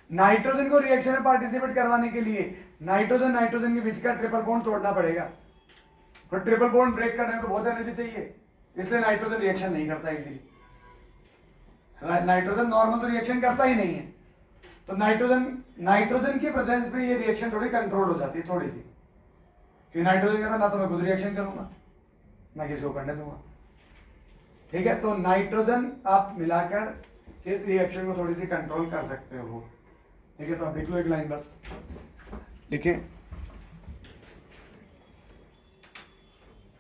नाइट्रोजन को रिएक्शन में पार्टिसिपेट करवाने के लिए नाइट्रोजन के बीच का ट्रिपल बॉन्ड तोड़ना पड़ेगा। और ट्रिपल बॉन्ड ब्रेक करने में तो बहुत एनर्जी चाहिए, इसलिए नाइट्रोजन रिएक्शन नहीं करता इजीली। नाइट्रोजन नॉर्मल तो रिएक्शन करता ही नहीं है, तो नाइट्रोजन की प्रेजेंस में ये रिएक्शन थोड़ी कंट्रोल हो जाती है, थोड़ी सी। क्योंकि नाइट्रोजन कहता ना तो मैं खुद रिएक्शन करूंगा ना किसी को करने दूंगा। ठीक है, तो नाइट्रोजन आप मिलाकर इस रिएक्शन को थोड़ी सी कंट्रोल कर सकते हो। ठीक है, तो आप लिख लो एक लाइन बस, लिखें,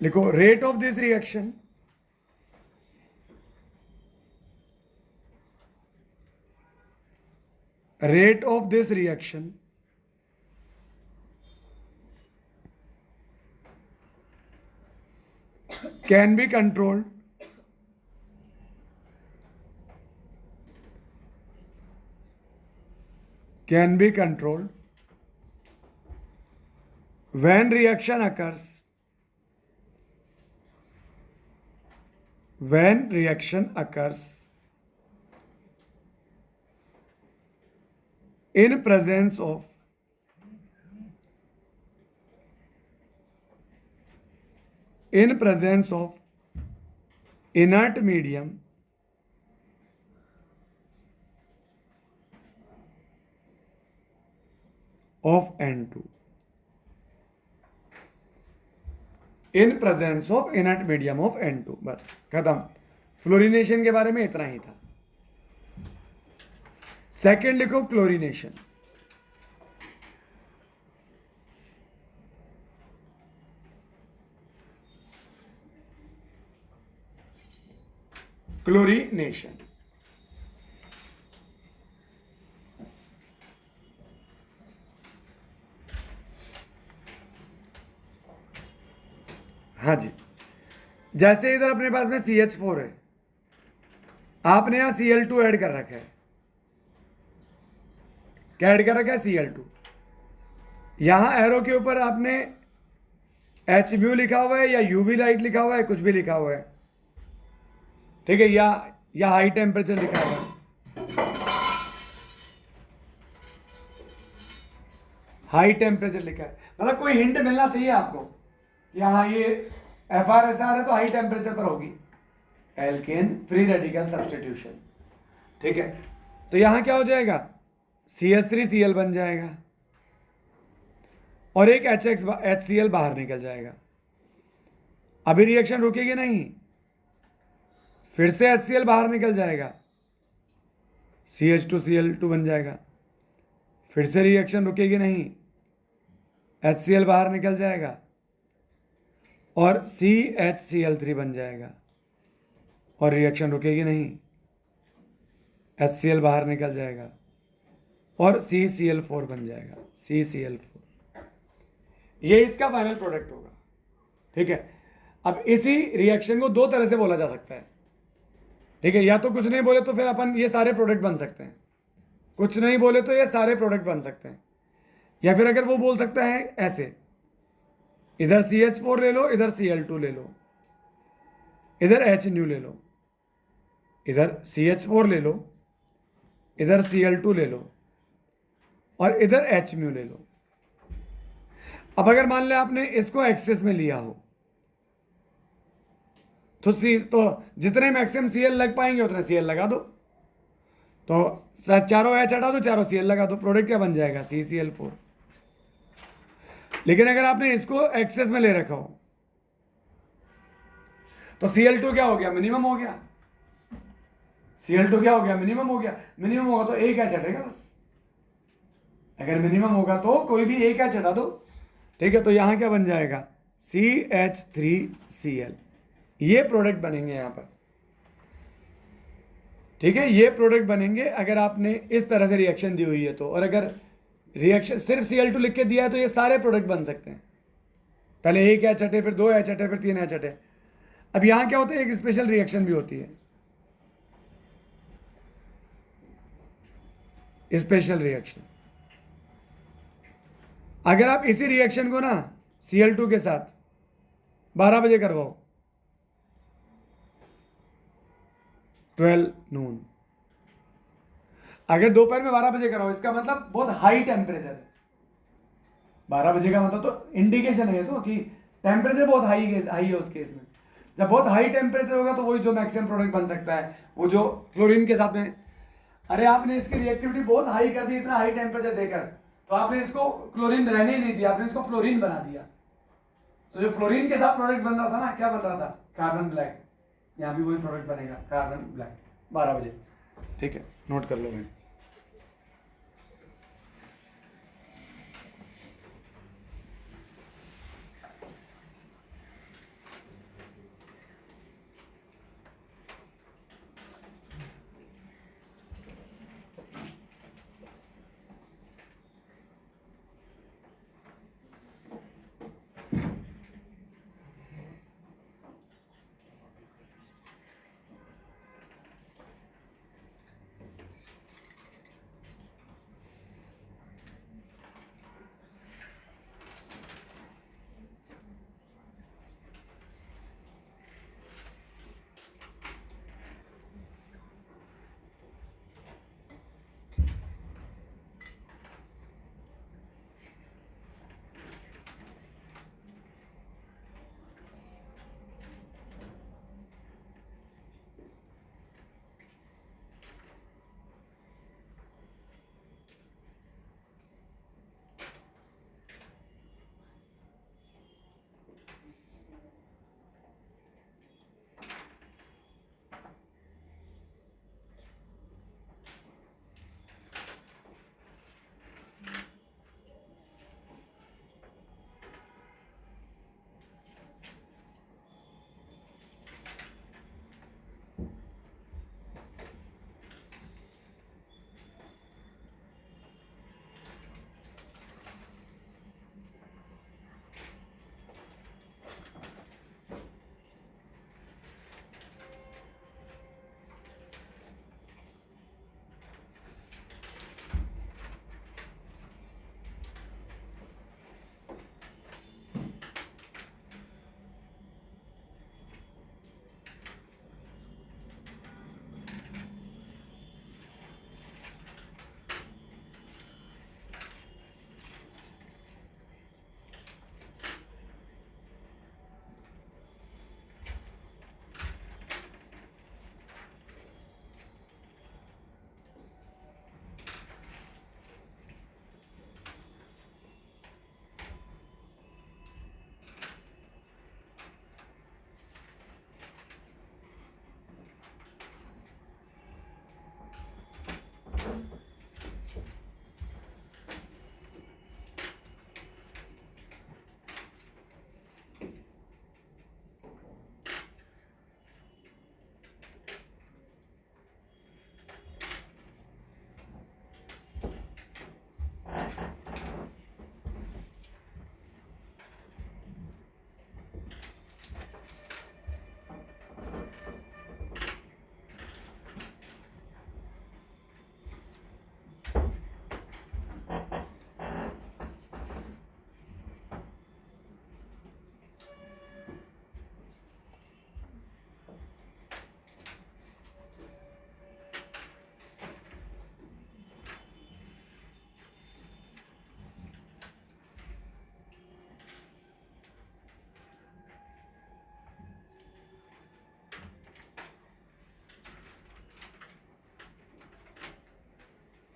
लिखो rate of this reaction can be controlled when reaction occurs in presence of inert medium of N2, in presence of inert medium of N2। बस खत्म। फ्लोरिनेशन के बारे में इतना ही था। सेकेंड लिखो क्लोरिनेशन। क्लोरिनेशन हाँ जी, जैसे इधर अपने पास में CH4 है, आपने यहां Cl2 ऐड कर रखा है। क्या ऐड कर रखा है? Cl2। यहां एरो के ऊपर आपने HMU लिखा हुआ है या UV लाइट लिखा हुआ है, कुछ भी लिखा हुआ है। ठीक है, या हाई टेम्परेचर लिखा हुआ है, हाई टेम्परेचर लिखा है। मतलब कोई हिंट मिलना चाहिए आपको, यहाँ ये FR-SR है तो हाई टेम्परेचर पर होगी, एल्केन फ्री रेडिकल सब्स्टिट्यूशन। ठीक है, तो यहां क्या हो जाएगा? CH3Cl बन जाएगा। और एक HCl बाहर निकल जाएगा। अभी रिएक्शन रुकेगी नहीं, फिर से HCl बाहर निकल जाएगा, CH2Cl2 बन जाएगा। फिर से रिएक्शन रुकेगी नहीं, HCl बाहर निकल जाएगा और CHCl3 बन जाएगा। और रिएक्शन रुकेगी नहीं, HCl बाहर निकल जाएगा और CCl4 बन जाएगा, CCl4। ये इसका फाइनल प्रोडक्ट होगा। ठीक है, अब इसी रिएक्शन को दो तरह से बोला जा सकता है। ठीक है, या तो कुछ नहीं बोले तो फिर अपन ये सारे प्रोडक्ट बन सकते हैं, कुछ नहीं बोले तो ये सारे प्रोडक्ट बन सकते हैं, या फिर अगर वो बोल सकता है ऐसे, इधर CH4 ले लो, इधर Cl2 ले लो, इधर HNu ले लो, इधर CH4 ले लो, इधर Cl2 ले लो और इधर HMu ले लो। अब अगर मान ले आपने इसको एक्सेस में लिया हो तो जितने मैक्सिमम Cl लग पाएंगे उतने Cl लगा दो, तो चारों H हटा दो, चारों Cl लगा दो, प्रोडक्ट क्या बन जाएगा, CCl4। लेकिन अगर आपने इसको एक्सेस में ले रखा हो तो Cl2 क्या हो गया, मिनिमम हो गया। Cl2 क्या हो गया, मिनिमम हो गया। मिनिमम होगा तो एक H हटेगा बस, अगर मिनिमम होगा तो कोई भी एक H हटा दो। ठीक है, तो यहां क्या बन जाएगा, CH3Cl। ये प्रोडक्ट बनेंगे यहां पर। ठीक है, ये प्रोडक्ट बनेंगे अगर आपने इस तरह से रिएक्शन दी हुई है तो। और अगर रिएक्शन सिर्फ Cl2 लिख के दिया है तो ये सारे प्रोडक्ट बन सकते हैं। पहले एक H हटे, फिर दो H हटे, फिर तीन H हटे। अब यहां क्या होता है, एक स्पेशल रिएक्शन भी होती है, स्पेशल रिएक्शन। अगर आप इसी रिएक्शन को ना Cl2 के साथ 12 बजे करवाओ, 12 नून, अगर दोपहर में 12 बजे कराओ, इसका मतलब बहुत हाई टेम्परेचर है। 12 बजे का मतलब तो इंडिकेशन है तो कि टेम्परेचर बहुत हाई है उस केस में। जब बहुत हाई टेम्परेचर होगा तो वही जो मैक्सिमम प्रोडक्ट बन सकता है, वो जो फ्लोरीन के साथ में। अरे आपने इसकी रिएक्टिविटी बहुत हाई कर दी इतना हाई टेम्परेचर देकर, तो आपने इसको क्लोरीन रहने ही नहीं दिया, आपने इसको फ्लोरीन बना दिया। तो जो फ्लोरीन के साथ प्रोडक्ट बन रहा था ना, क्या बन रहा था, कार्बन ब्लैक। यहाँ भी वही प्रोडक्ट बनेगा, कार्बन ब्लैक, 12 बजे। ठीक है, नोट कर लो भाई।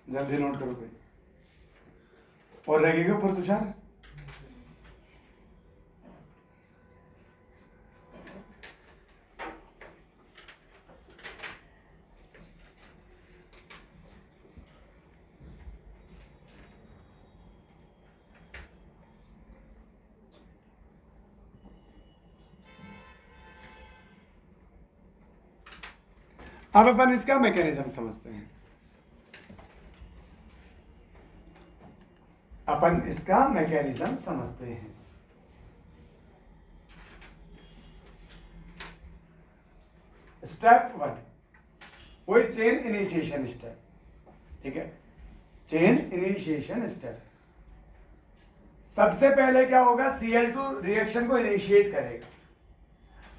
जल्दी नोट करो भाई। और रहेगा ऊपर तुषार। अब अपन इसका मैकेनिज्म समझते हैं। अपन इसका मैकेनिज्म समझते हैं। स्टेप 1, वही चेन इनिशिएशन स्टेप, ठीक है। चेन इनिशिएशन स्टेप, सबसे पहले क्या होगा, Cl2 रिएक्शन को इनिशिएट करेगा।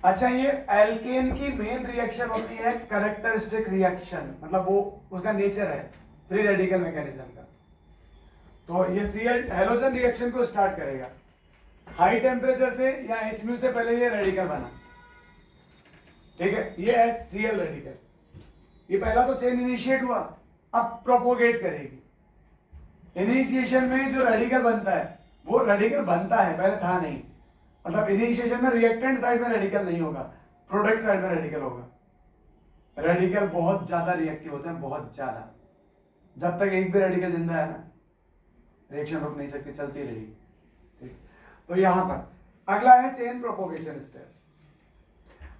अच्छा, ये एल्केन की मेन रिएक्शन होती है कैरेक्टरिस्टिक रिएक्शन, मतलब वो उसका नेचर है फ्री रेडिकल मैकेनिज्म का। तो ये Cl हेलोजन रिएक्शन को स्टार्ट करेगा हाई टेम्परेचर से या Hmu से पहले ये रेडिकल बना, ठीक है। ये HCl रेडिकल, ये पहला तो चेन इनिशिएट हुआ, अब प्रोपोगेट करेगी। इनिशिएशन में जो रेडिकल बनता है वो रेडिकल बनता है, पहले था नहीं, मतलब इनिशिएशन में रिएक्टेंट साइड में रेडिकल नहीं होगा, प्रोडक्ट साइड में रेडिकल होगा। रेडिकल बहुत ज्यादा रिएक्टिव होते हैं, बहुत ज्यादा। जब तक एक भी रेडिकल जिंदा है ना, रिएक्शन रुक नहीं सकती, चलती रहेगी, ठीक। तो यहां पर अगला है चेन प्रोपोगेशन स्टेप।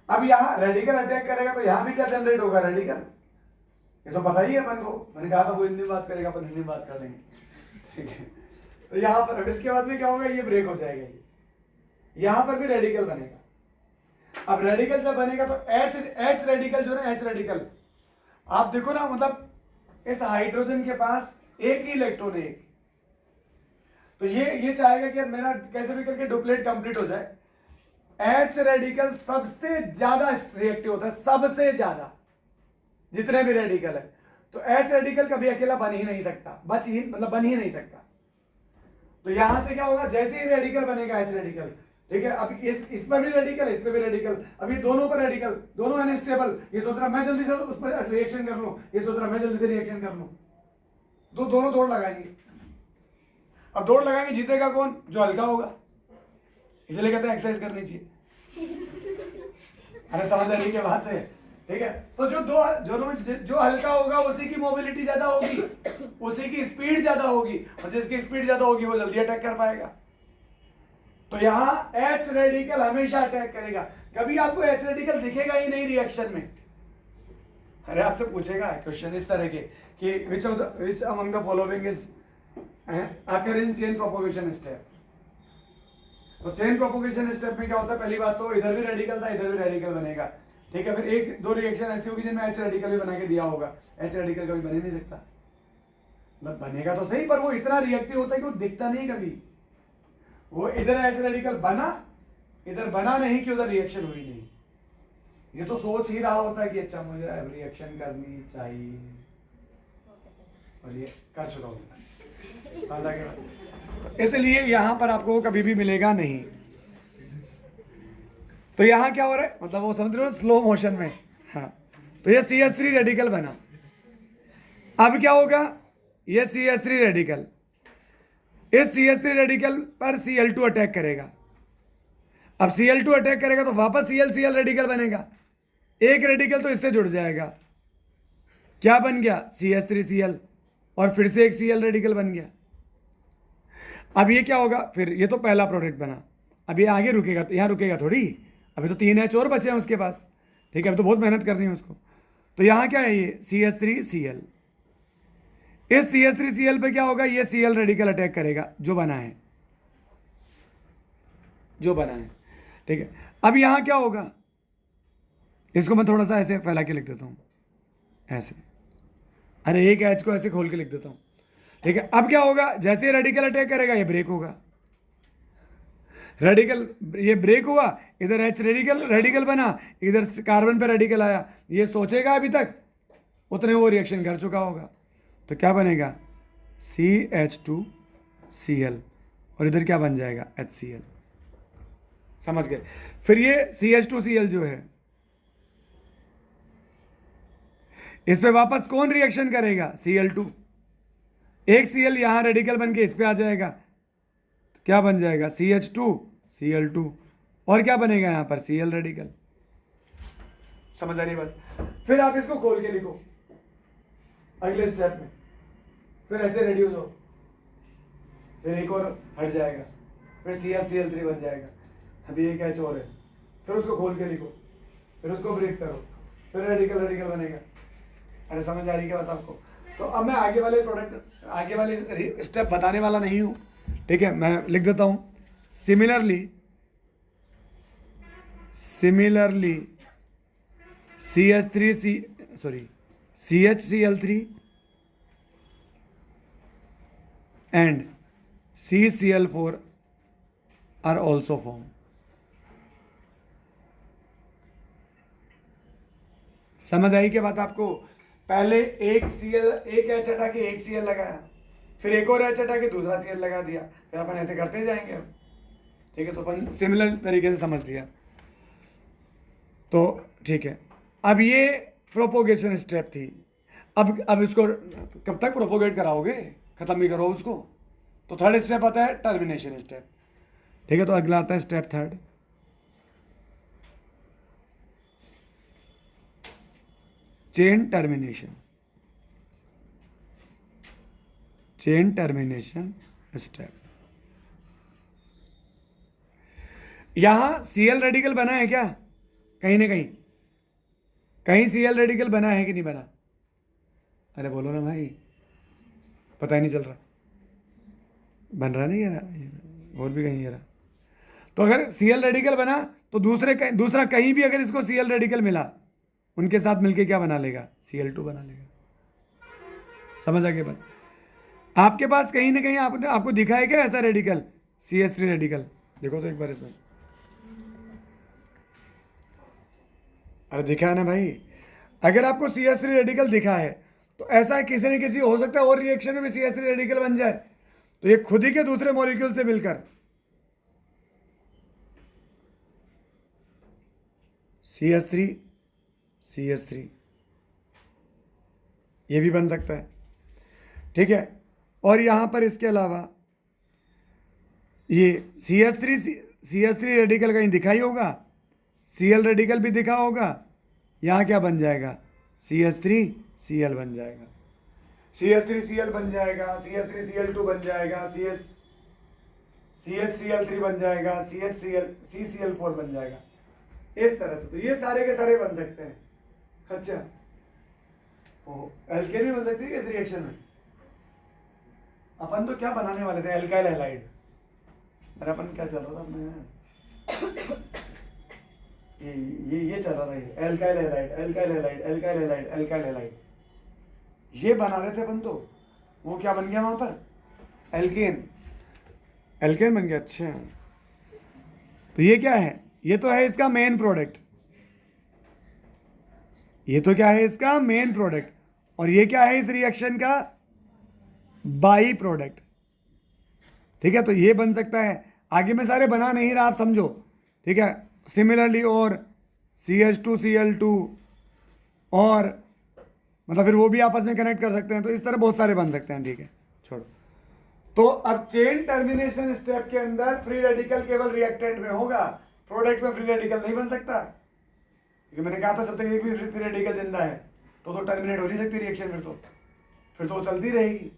अब यहां रेडिकल अटैक करेगा तो यहां भी क्या जनरेट होगा, रेडिकल। ये तो पता ही है अपन को, मैंने कहा था वो हिंदी में बात करेगा, अपन हिंदी में बात कर लेंगे, ठीक है। तो यहां पर अब इसके बाद में क्या होगा, ये ब्रेक हो जाएगा, ये यहां पर भी रेडिकल बनेगा। अब रेडिकल जब बनेगा तो H रेडिकल जो है, H रेडिकल आप देखो ना, मतलब इस हाइड्रोजन के पास एक ही इलेक्ट्रॉन है, एक। तो ये चाहेगा कि यार मेरा कैसे भी करके डुप्लेट कंप्लीट हो जाए। H रेडिकल सबसे ज्यादा रिएक्टिव होता है, सबसे ज्यादा, जितने भी रेडिकल है। तो H रेडिकल कभी अकेला बन ही नहीं सकता, बन ही नहीं सकता। तो यहां से क्या होगा, जैसे ही रेडिकल बनेगा H रेडिकल, ठीक है। अब इस पर भी रेडिकल, इस पर भी रेडिकल, अभी दोनों पर रेडिकल, दोनों अनस्टेबल। ये सोच रहा मैं जल्दी से उस पर रिएक्शन कर लूं, ये सोच रहा मैं जल्दी से रिएक्शन कर लूं, तो दोनों दौड़ लगाएंगे। अब दौड़ लगाएंगे, जीतेगा कौन, जो हल्का होगा। इसलिए कहते हैं एक्सरसाइज करनी चाहिए। अरे समझ आने की बात है, ठीक है। तो जो हल्का होगा उसी की मोबिलिटी ज्यादा होगी, उसी की स्पीड ज्यादा होगी, और जिसकी स्पीड ज्यादा होगी वो जल्दी अटैक कर पाएगा। तो यहां H रेडिकल हमेशा अटैक करेगा, कभी आपको H रेडिकल दिखेगा ही नहीं रिएक्शन में। अरे आपसे पूछेगा क्वेश्चन इस तरह के कि which among the following is occur in chain propagation step. तो चेन प्रोपोगेशन स्टेप में क्या होता है, पहली बात तो इधर भी रेडिकल था, इधर भी रेडिकल बनेगा, ठीक है। फिर एक दो रिएक्शन ऐसी होगी जिनमें H रेडिकल भी बना के दिया होगा। H रेडिकल कभी बन ही नहीं सकता, मतलब बनेगा तो सही, पर वो इतना रिएक्टिव होता है कि वो दिखता नहीं कभी। वो इधर H रेडिकल बना, इधर बना नहीं कि उधर रिएक्शन हुई नहीं। ये तो सोच ही रहा होता है कि अच्छा मुझे रिएक्शन करनी चाहिए, और ये कर चुका हूं। तो इसलिए यहां पर आपको कभी भी मिलेगा नहीं। तो यहां क्या हो रहा है, मतलब वो समझ रहे हो, स्लो मोशन में। हाँ, तो ये CH3 रेडिकल बना। अब क्या होगा, ये CH3 रेडिकल, इस CH3 रेडिकल पर Cl2 अटैक करेगा। अब Cl2 अटैक करेगा तो वापस Cl रेडिकल बनेगा, एक रेडिकल तो इससे जुड़ जाएगा, क्या बन गया, CH3Cl, और फिर से एक Cl रेडिकल बन गया। अब ये क्या होगा, फिर ये तो पहला प्रोडक्ट बना, अब ये आगे रुकेगा, तो यहाँ रुकेगा थोड़ी, अभी तो 3 H और बचे हैं उसके पास, ठीक है। अभी तो बहुत मेहनत करनी है उसको। तो यहाँ क्या है, ये CH3Cl, इस CH3Cl पे क्या होगा, ये Cl रेडिकल अटैक करेगा जो बना है, ठीक है। अब यहां क्या होगा, इसको मैं थोड़ा सा ऐसे फैला के लिख देता हूं, ऐसे, अरे एक H को ऐसे खोल के लिख देता हूं, ठीक है। अब क्या होगा, जैसे रेडिकल अटैक करेगा ये ब्रेक होगा, रेडिकल ये ब्रेक हुआ, इधर H रेडिकल बना, इधर कार्बन पे रेडिकल आया, ये सोचेगा अभी तक उतने वो रिएक्शन कर चुका होगा। तो क्या बनेगा, CH2Cl, और इधर क्या बन जाएगा, HCl। समझ गए। फिर ये CH2Cl जो है, इस पे वापस कौन रिएक्शन करेगा, Cl2, एक Cl यहाँ रेडिकल बन के इस पे आ जाएगा, तो क्या बन जाएगा CH2 Cl2, और क्या बनेगा यहाँ पर Cl रेडिकल। समझ आ रही बात। फिर आप इसको खोल के लिखो अगले स्टेप में, फिर ऐसे रेड्यूस हो, फिर एक और हट जाएगा, फिर CH Cl3 बन जाएगा। अभी एक H और है, फिर उसको खोल के लिखो, फिर उसको ब्रेक करो, फिर रेडिकल रेडिकल बनेगा। अरे समझ आ रही क्या बात आपको। तो अब मैं आगे वाले प्रोडक्ट, आगे वाले स्टेप बताने वाला नहीं हूँ, ठीक है। मैं लिख देता हूँ, similarly CHCl3 and CCl4 are also formed. समझ आई क्या बात आपको। पहले एक H हटा के एक Cl लगाया, फिर एक और H हटा के दूसरा Cl लगा दिया, फिर अपन ऐसे करते जाएंगे अब, ठीक है। तो अपन सिमिलर तरीके से समझ लिया, तो ठीक है। अब ये प्रोपोगेशन स्टेप थी। अब इसको कब तक प्रोपोगेट कराओगे, खत्म भी करो उसको। तो थर्ड स्टेप आता है टर्मिनेशन स्टेप, ठीक है। तो अगला आता है step third, chain termination step. यहां Cl रेडिकल बना है क्या, कहीं ना कहीं Cl रेडिकल बना है कि नहीं बना। अरे बोलो ना भाई, पता ही नहीं चल रहा, बन रहा नहीं, ये रहा, और भी कहीं ये रहा। तो अगर Cl रेडिकल बना तो दूसरा कहीं भी अगर इसको Cl रेडिकल मिला, उनके साथ मिलके क्या बना लेगा, Cl2 बना लेगा। समझ आ गया बात। आपके पास कहीं ना कहीं आपको दिखा है क्या ऐसा रेडिकल, CH3 रेडिकल। देखो तो एक बार इसमें, अरे दिखा है ना भाई। अगर आपको CH3 रेडिकल दिखा है तो ऐसा किसी न किसी हो सकता है और रिएक्शन में भी CH3 रेडिकल बन जाए, तो ये खुद ही के दूसरे मॉलिक्यूल से मिलकर CH3 ये भी बन सकता है, ठीक है। और यहां पर इसके अलावा ये CH3 रेडिकल कहीं दिखा ही होगा, Cl रेडिकल भी दिखा होगा। यहां क्या बन जाएगा, CH3Cl बन जाएगा, CH3Cl बन जाएगा, CH3Cl2 बन जाएगा, CHCl3 बन जाएगा, CCl4 बन जाएगा, इस तरह से। तो ये सारे के सारे बन सकते हैं। अच्छा, एल्केन भी बन सकती है इस रिएक्शन में। अपन तो क्या बनाने वाले थे, एल्काइल हैलाइड। अरे अपन क्या चल रहा था, मैं ये चल रहा था, ये एल्काइल हैलाइड ये बना रहे थे अपन। तो वो क्या बन गया वहां पर, एल्केन बन गया। अच्छा, तो ये क्या है, ये तो है इसका मेन प्रोडक्ट, ये तो क्या है इसका मेन प्रोडक्ट, और ये क्या है इस रिएक्शन का बाई प्रोडक्ट, ठीक है। तो ये बन सकता है। आगे मैं सारे बना नहीं रहा, आप समझो, ठीक है। सिमिलरली और CH2Cl2 और मतलब फिर वो भी आपस में कनेक्ट कर सकते हैं। तो इस तरह बहुत सारे बन सकते हैं, ठीक है, छोड़ो। तो अब चेन टर्मिनेशन स्टेप के अंदर फ्री रेडिकल केवल रिएक्टेंट में होगा, प्रोडक्ट में फ्री रेडिकल नहीं बन सकता, क्योंकि मैंने कहा था जब तक एक भी फ्री रेडिकल जिंदा है तो टर्मिनेट हो नहीं सकती रिएक्शन, फिर तो वो चलती रहेगी।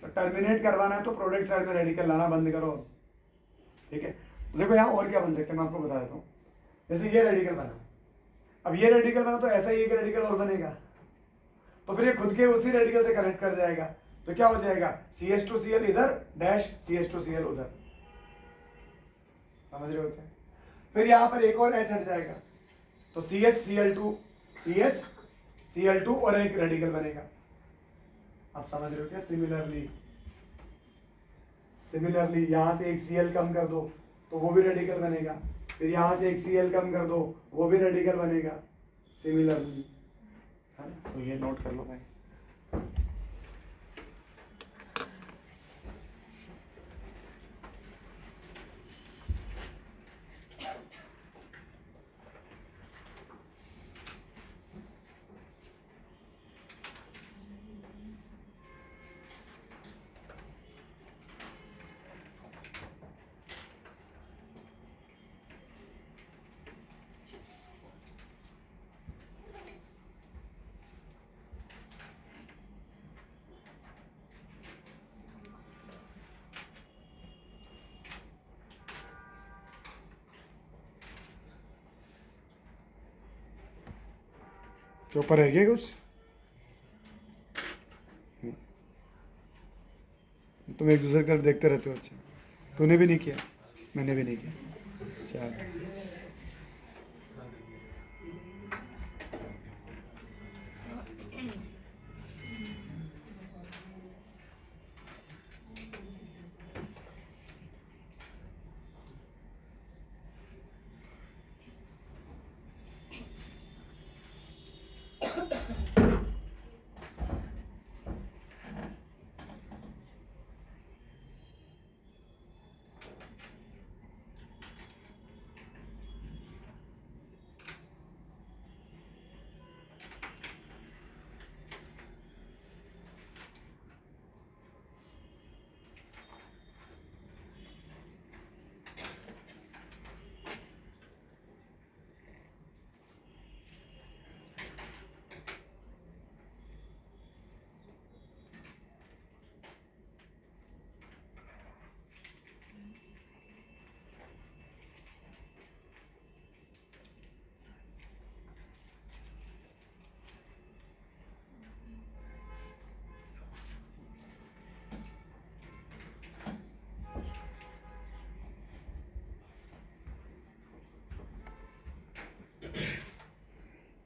तो टर्मिनेट करवाना है तो प्रोडक्ट साइड में रेडिकल लाना बंद करो, ठीक है। तो देखो यहाँ और क्या बन सकते हैं, मैं आपको बता देता हूँ। जैसे ये रेडिकल बना, अब ये रेडिकल बना तो ऐसा ही एक रेडिकल और बनेगा, तो फिर ये खुद के उसी रेडिकल से कनेक्ट कर जाएगा। तो क्या हो जाएगा, CH2Cl इधर डैश CH2Cl उधर, समझ रहे हो क्या। फिर यहां पर एक और H हट जाएगा, तो CHCl2 और एक रेडिकल बनेगा। आप समझ रहे हो क्या। सिमिलरली यहां से एक Cl कम कर दो तो वो भी रेडिकल बनेगा, फिर यहां से एक Cl कम कर दो वो भी रेडिकल बनेगा, सिमिलरली, है ना। तो ये नोट कर लो भाई। के ऊपर है क्या कुछ? तुम एक दूसरे की तरफ देखते रहते हो। अच्छा, तूने भी नहीं किया, मैंने भी नहीं किया। अच्छा,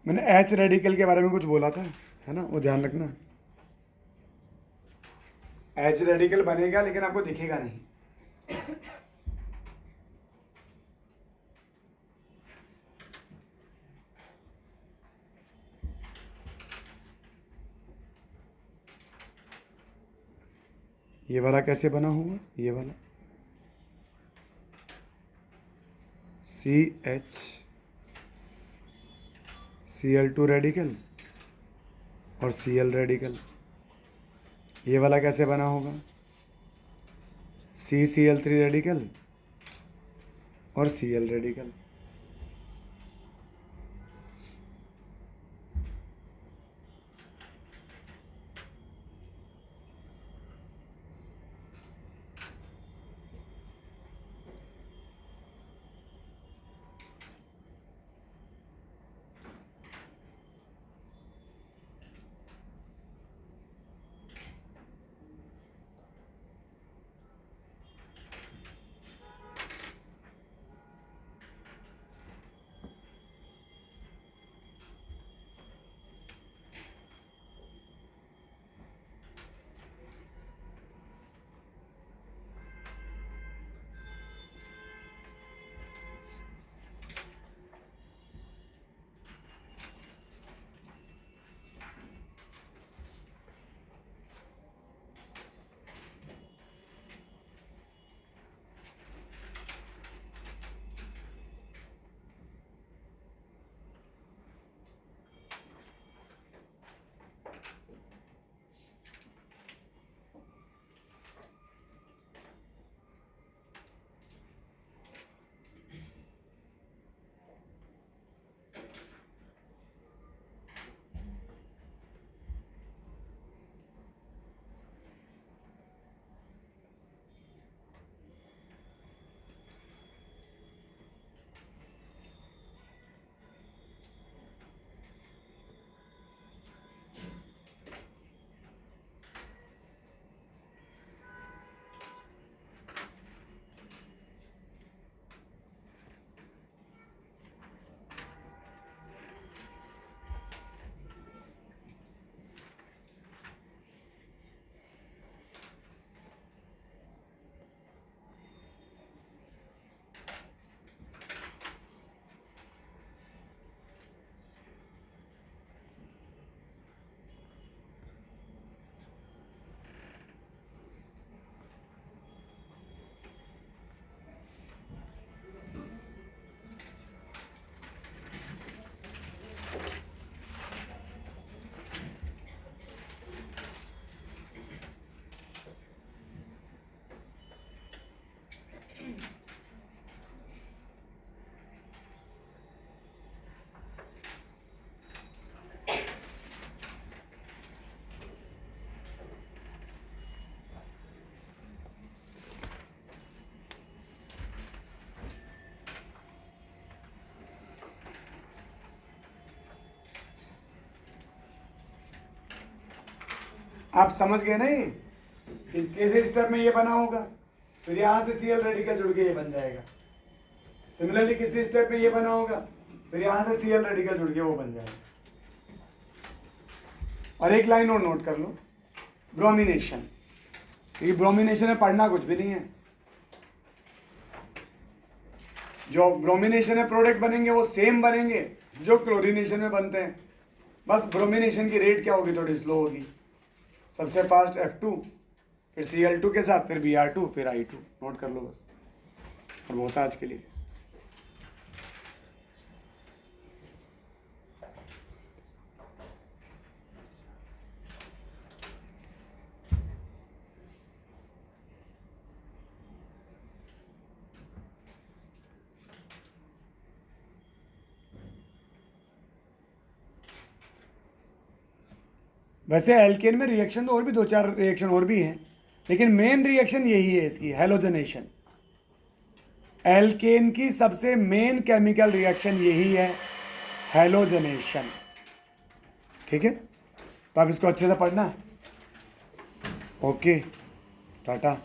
मैंने एच रेडिकल के बारे में कुछ बोला था, है ना, वो ध्यान रखना। एच रेडिकल बनेगा लेकिन आपको दिखेगा नहीं। ये वाला कैसे बना होगा? ये वाला CH Cl2 रेडिकल और Cl रेडिकल। ये वाला कैसे बना होगा? CCl3 रेडिकल और Cl रेडिकल। आप समझ गए ना ये किस स्टेप में ये बना होगा, फिर यहां से Cl रेडिकल जुड़ के ये बन जाएगा। सिमिलरली किसी स्टेप में ये बना होगा, फिर यहां से Cl रेडिकल जुड़ के वो बन जाएगा। और एक लाइन और नोट कर लो, ब्रोमिनेशन, क्योंकि ब्रोमिनेशन में पढ़ना कुछ भी नहीं है। जो ब्रोमिनेशन में प्रोडक्ट बनेंगे वो सेम बनेंगे जो क्लोरीनेशन में बनते हैं, बस ब्रोमिनेशन की रेट क्या होगी, थोड़ी स्लो होगी। सबसे फास्ट F2, फिर Cl2 के साथ, फिर Br2, फिर I2। नोट कर लो बस, और बहुत है आज के लिए। वैसे एल्केन में रिएक्शन तो और भी 2-4 रिएक्शन और भी हैं, लेकिन मेन रिएक्शन यही है इसकी, हेलोजनेशन। एल्केन की सबसे मेन केमिकल रिएक्शन यही है, हेलोजनेशन। ठीक है, तो आप इसको अच्छे से पढ़ना। ओके, टाटा।